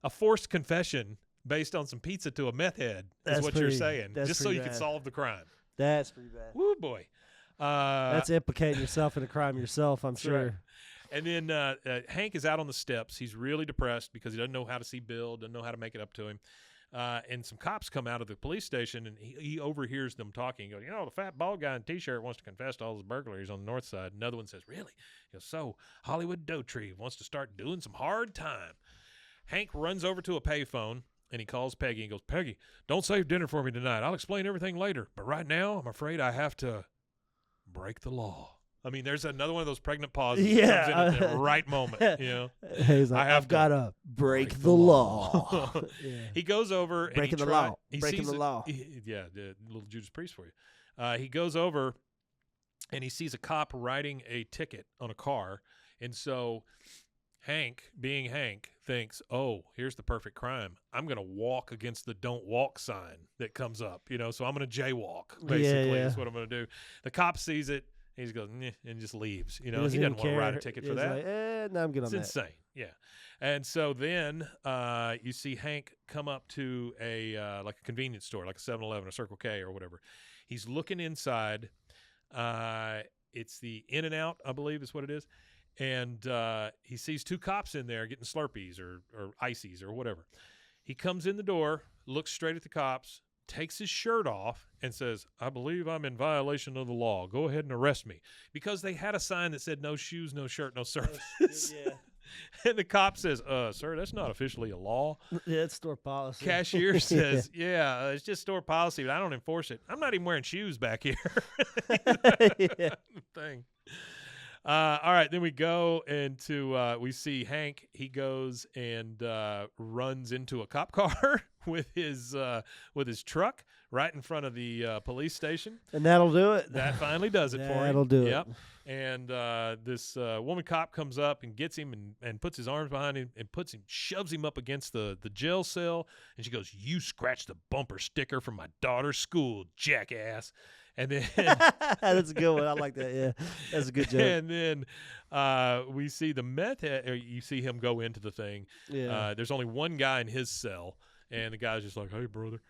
A forced confession based on some pizza to a meth head is what you're saying, just so you can solve the crime. That's pretty bad. Woo, boy. That's implicating yourself in a crime yourself, I'm sure. Right. And then Hank is out on the steps. He's really depressed because he doesn't know how to see Bill, doesn't know how to make it up to him. And some cops come out of the police station, and he overhears them talking. He goes, the fat bald guy in T-shirt wants to confess to all his burglaries on the north side. Another one says, really? He goes, so Hollywood Doetree wants to start doing some hard time. Hank runs over to a payphone, and he calls Peggy and goes, Peggy, don't save dinner for me tonight. I'll explain everything later. But right now, I'm afraid I have to break the law. I mean, there's another one of those pregnant pauses that comes in at the right moment. He's like, I've got to break the law. Yeah. He goes over breaking and the law. Breaking the law. The little Judas Priest for you. He goes over and he sees a cop writing a ticket on a car. And so Hank, being Hank, thinks, oh, here's the perfect crime. I'm going to walk against the don't walk sign that comes up. So I'm going to jaywalk, basically, is what I'm going to do. The cop sees it. He just goes, and just leaves. He doesn't want to write a ticket for that. Like, no, I'm good on that. It's insane. Yeah. And so then you see Hank come up to a like a convenience store, like a 7-Eleven or Circle K or whatever. He's looking inside. It's the In-N-Out, I believe is what it is. And he sees 2 cops in there getting Slurpees or Ices or whatever. He comes in the door, looks straight at the cops, takes his shirt off and says, I believe I'm in violation of the law. Go ahead and arrest me. Because they had a sign that said no shoes, no shirt, no service. Yeah. And the cop says, sir, that's not officially a law. Yeah, it's store policy. Cashier says, it's just store policy, but I don't enforce it. I'm not even wearing shoes back here. Thing. All right, then we go into we see Hank. He goes and runs into a cop car with his truck right in front of the police station, and that'll do it. That finally does it for him. That'll do it. Yep. And this woman cop comes up and gets him and puts his arms behind him and shoves him up against the jail cell. And she goes, "You scratched the bumper sticker from my daughter's school, jackass." And then that's a good one. I like that. Yeah, that's a good joke. And then we see the meth head. Or you see him go into the thing. Yeah. There's only one guy in his cell, and the guy's just like, "Hey, brother."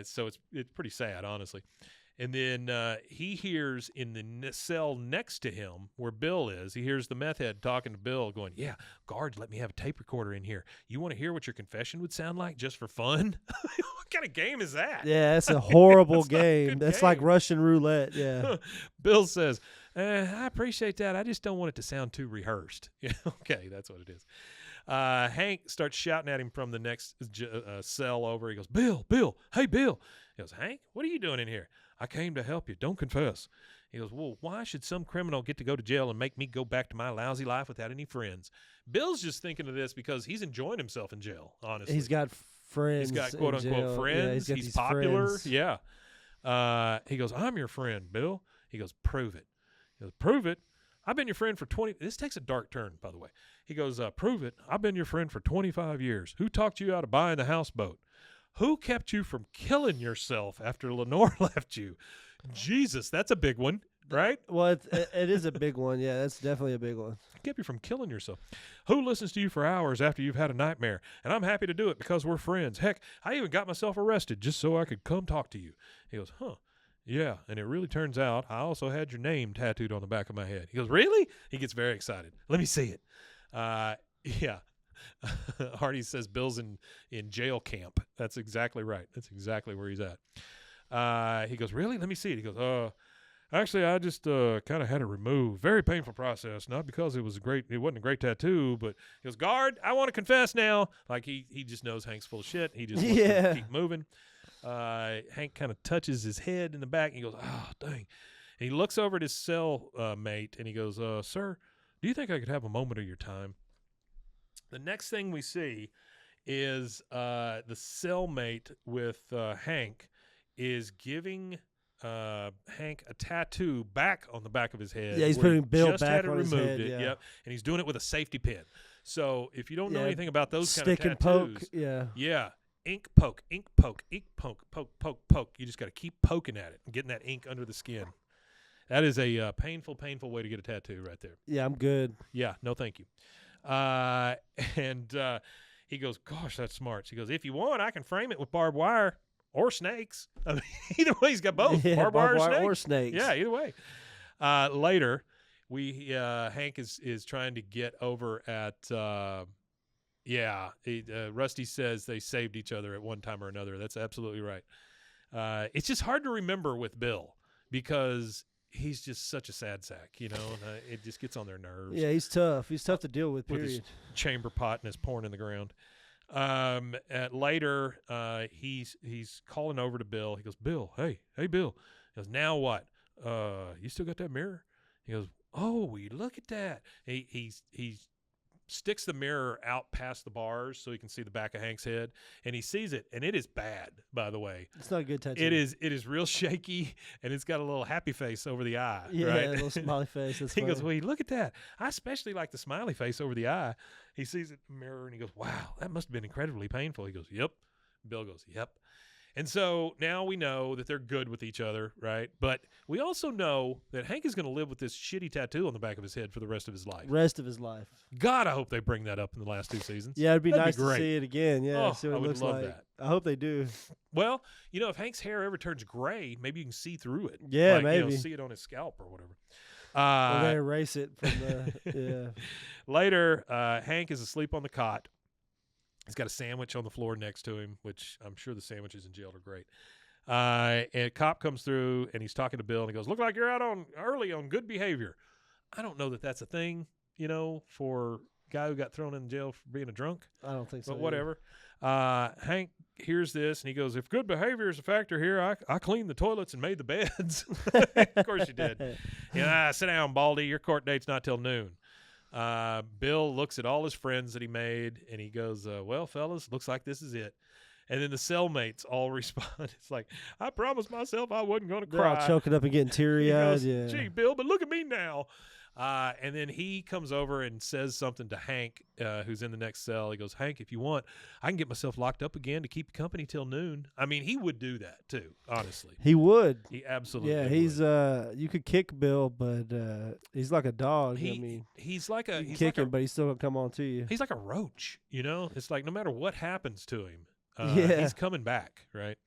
So it's pretty sad, honestly. And then he hears in the cell next to him where Bill is, he hears the meth head talking to Bill going, "Yeah, guards, let me have a tape recorder in here. You want to hear what your confession would sound like just for fun?" What kind of game is that? Yeah, that's a horrible game. That's like Russian roulette. Yeah. Bill says, "I appreciate that. I just don't want it to sound too rehearsed." Okay, that's what it is. Hank starts shouting at him from the next cell over. He goes, "Bill, hey, Bill." He goes, "Hank, what are you doing in here?" "I came to help you. Don't confess." He goes, "Well, why should some criminal get to go to jail and make me go back to my lousy life without any friends?" Bill's just thinking of this because he's enjoying himself in jail, honestly. He's got friends. He's got quote-unquote friends. Yeah, he's popular. Friends. Yeah. He goes, "I'm your friend, Bill." He goes, "Prove it." He goes, "Prove it? I've been your friend for 20 – this takes a dark turn, by the way. He goes, "Prove it. I've been your friend for 25 years. Who talked you out of buying the houseboat? Who kept you from killing yourself after Lenore left you?" Jesus, that's a big one. right? Well, it is a big one. Yeah, that's definitely a big one. Keep you from killing yourself. Who listens to you for hours after you've had a nightmare? And I'm happy to do it because we're friends. Heck, I even got myself arrested just so I could come talk to you. He goes, huh. Yeah, and it really turns out I also had your name tattooed on the back of my head. He goes, really? He gets very excited. Let me see it. Yeah. Hardy says Bill's in jail camp. That's exactly right. That's exactly where he's at. He goes, really? Let me see it. He goes, actually, I just kind of had it removed. Very painful process. Not because it wasn't a great tattoo, but he goes, guard, I want to confess now. Like he just knows Hank's full of shit. He just wants to keep moving. Hank kind of touches his head in the back, and he goes, oh, dang. And he looks over at his cell mate, and he goes, sir, do you think I could have a moment of your time? The next thing we see is the cellmate with Hank is giving Hank a tattoo back on the back of his head. Yeah, he's putting Bill back on his head. Yeah. Yep, and he's doing it with a safety pin. So if you don't know anything about those kind stick of tattoos, and poke, yeah, ink poke, poke, poke. You just got to keep poking at it and getting that ink under the skin. That is a painful way to get a tattoo right there. Yeah, I'm good. Yeah, no thank you. And he goes, gosh, that's smart. She goes, if you want, I can frame it with barbed wire or snakes. I mean, either way, he's got both. Yeah, barbed wire or snakes. Yeah, either way. Later, Hank is trying to get over at Rusty says they saved each other at one time or another. That's absolutely right. It's just hard to remember with Bill because he's just such a sad sack, you know. And, it just gets on their nerves. Yeah, he's tough. He's tough to deal with. With his chamber pot and his porn in the ground. Later, he's calling over to Bill. He goes, Bill, hey, Bill. He goes, now what? You still got that mirror? He goes, oh, look at that. He sticks the mirror out past the bars so he can see the back of Hank's head, and he sees it, and it is bad, by the way. It's not a good tattoo. It is real shaky, and it's got a little happy face over the eye. Yeah, right? a little smiley face. That's he funny. goes, well, look at that. I especially like the smiley face over the eye. He sees it in the mirror, and he goes, wow, that must have been incredibly painful. He goes, yep. Bill goes, yep. And so now we know that they're good with each other, right? But we also know that Hank is going to live with this shitty tattoo on the back of his head for the rest of his life. God, I hope they bring that up in the last 2 seasons. Yeah, it'd be nice to see it again. Yeah, see what I it would looks love like. that. I hope they do. Well, you know, if Hank's hair ever turns gray, maybe you can see through it. Yeah, like, maybe. You know, see it on his scalp or whatever. Or they erase it from the Later, Hank is asleep on the cot. He's got a sandwich on the floor next to him, which I'm sure the sandwiches in jail are great. And a cop comes through, and he's talking to Bill, and he goes, look like you're out early on good behavior. I don't know that that's a thing, you know, for a guy who got thrown in jail for being a drunk. I don't think so. But whatever. Hank hears this, and he goes, if good behavior is a factor here, I cleaned the toilets and made the beds. Of course you did. Sit down, Baldy. Your court date's not till noon. Bill looks at all his friends that he made, and he goes, well, fellas, looks like this is it. And then the cellmates all respond. It's like, I promised myself I wasn't going to cry. They're all choking up and getting teary-eyed. Yeah. Gee, Bill, but look at me now. And then he comes over and says something to Hank, who's in the next cell. He goes, Hank, if you want, I can get myself locked up again to keep you company till noon. I mean, he would do that too, honestly. He would. He absolutely would. He's you could kick Bill, but he's like a dog. He's like a you kick him, but he's still gonna come on to you. He's like a roach, you know? It's like no matter what happens to him, he's coming back, right?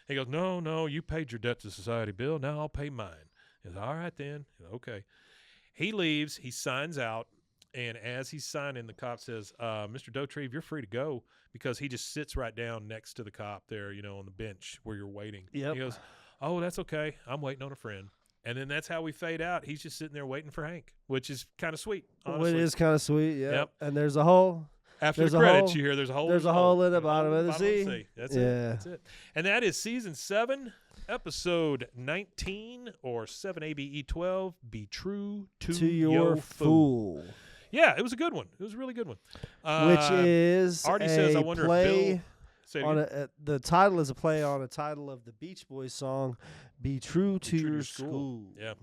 He goes, no, you paid your debt to society, Bill. Now I'll pay mine. He goes, all right then. Okay. He leaves. He signs out. And as he's signing, the cop says, Mr. Dotrieve, you're free to go, because he just sits right down next to the cop there, you know, on the bench where you're waiting. Yep. He goes, oh, that's okay. I'm waiting on a friend. And then that's how we fade out. He's just sitting there waiting for Hank, which is kind of sweet, honestly. Well, it is kind of sweet, yeah. Yep. And there's a hole. After the credits, you hear there's a hole. There's a hole in the bottom of the sea. That's it. That's it. And that is season 7, episode 19, or 7 ABE 12. Be true to your fool. Yeah, it was a good one. It was a really good one. Which is Artie says, I wonder if Bill. The title is a play on a title of the Beach Boys song, "Be True to Your School." Yeah.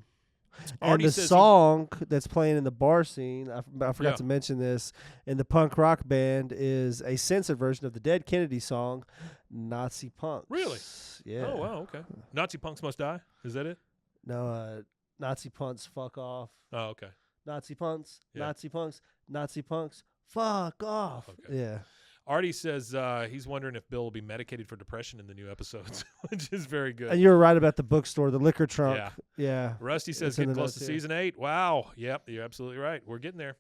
And the song that's playing in the bar scene, I forgot to mention this, in the punk rock band is a censored version of the Dead Kennedy song, Nazi Punks. Really? Yeah. Oh, wow, okay. Nazi Punks Must Die? Is that it? No, Nazi punks, fuck off. Oh, okay. Nazi punks, Yeah. Nazi punks, Nazi punks, fuck off. Okay. Yeah. Artie says he's wondering if Bill will be medicated for depression in the new episodes, which is very good. And you were right about the bookstore, the liquor trunk. Yeah. Rusty says getting close to season 8. Wow. Yep, you're absolutely right. We're getting there.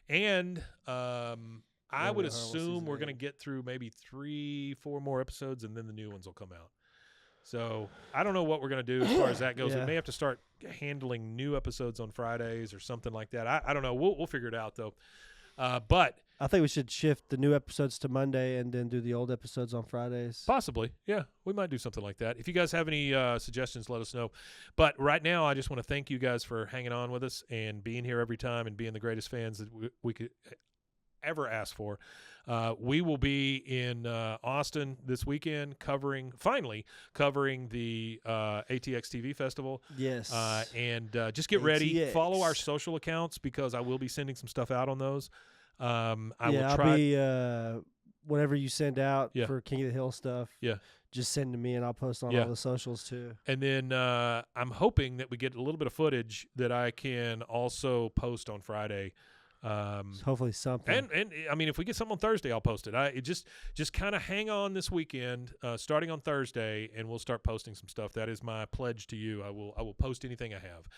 And I would assume we're going to get through maybe 3-4 more episodes, and then the new ones will come out. So I don't know what we're going to do as far as that goes. We may have to start handling new episodes on Fridays or something like that. I don't know. We'll figure it out, though. But I think we should shift the new episodes to Monday and then do the old episodes on Fridays. Possibly. Yeah, we might do something like that. If you guys have any suggestions, let us know. But right now, I just want to thank you guys for hanging on with us and being here every time and being the greatest fans that we could ever ask for. We will be in Austin this weekend finally covering the ATX TV Festival. Yes. And just get ready. Follow our social accounts because I will be sending some stuff out on those. I'll be whatever you send out for King of the Hill stuff. Yeah. Just send to me and I'll post on all the socials too. And then I'm hoping that we get a little bit of footage that I can also post on Friday. Hopefully something. And I mean, if we get something on Thursday, I'll post it. It just kind of hang on this weekend, starting on Thursday, and we'll start posting some stuff. That is my pledge to you. I will post anything I have.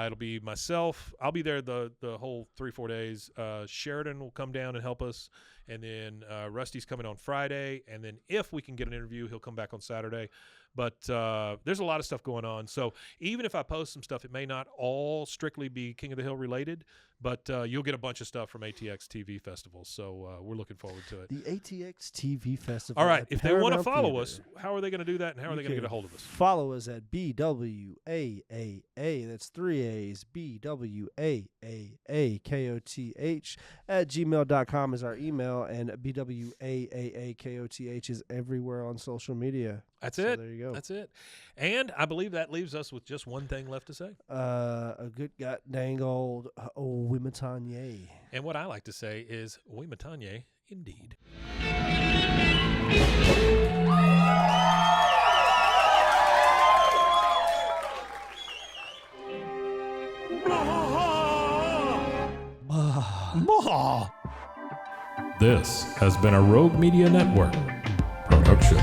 It'll be myself. I'll be there the whole 3-4 days. Sheridan will come down and help us, and then Rusty's coming on Friday, and then if we can get an interview, he'll come back on Saturday. But there's a lot of stuff going on. So even if I post some stuff, it may not all strictly be King of the Hill related, but you'll get a bunch of stuff from ATX TV Festival. So we're looking forward to it. The ATX TV Festival. All right. If they want to follow us, how are they going to do that, and how are they going to get a hold of us? Follow us at BWAAA. That's 3 A's. BWAAAKOTH at gmail.com is our email, and BWAAAKOTH is everywhere on social media. That's it. There you go. That's it. And I believe that leaves us with just one thing left to say. A good god dang old Wimatanye. And what I like to say is Wimatanye indeed. This has been a Rogue Media Network production.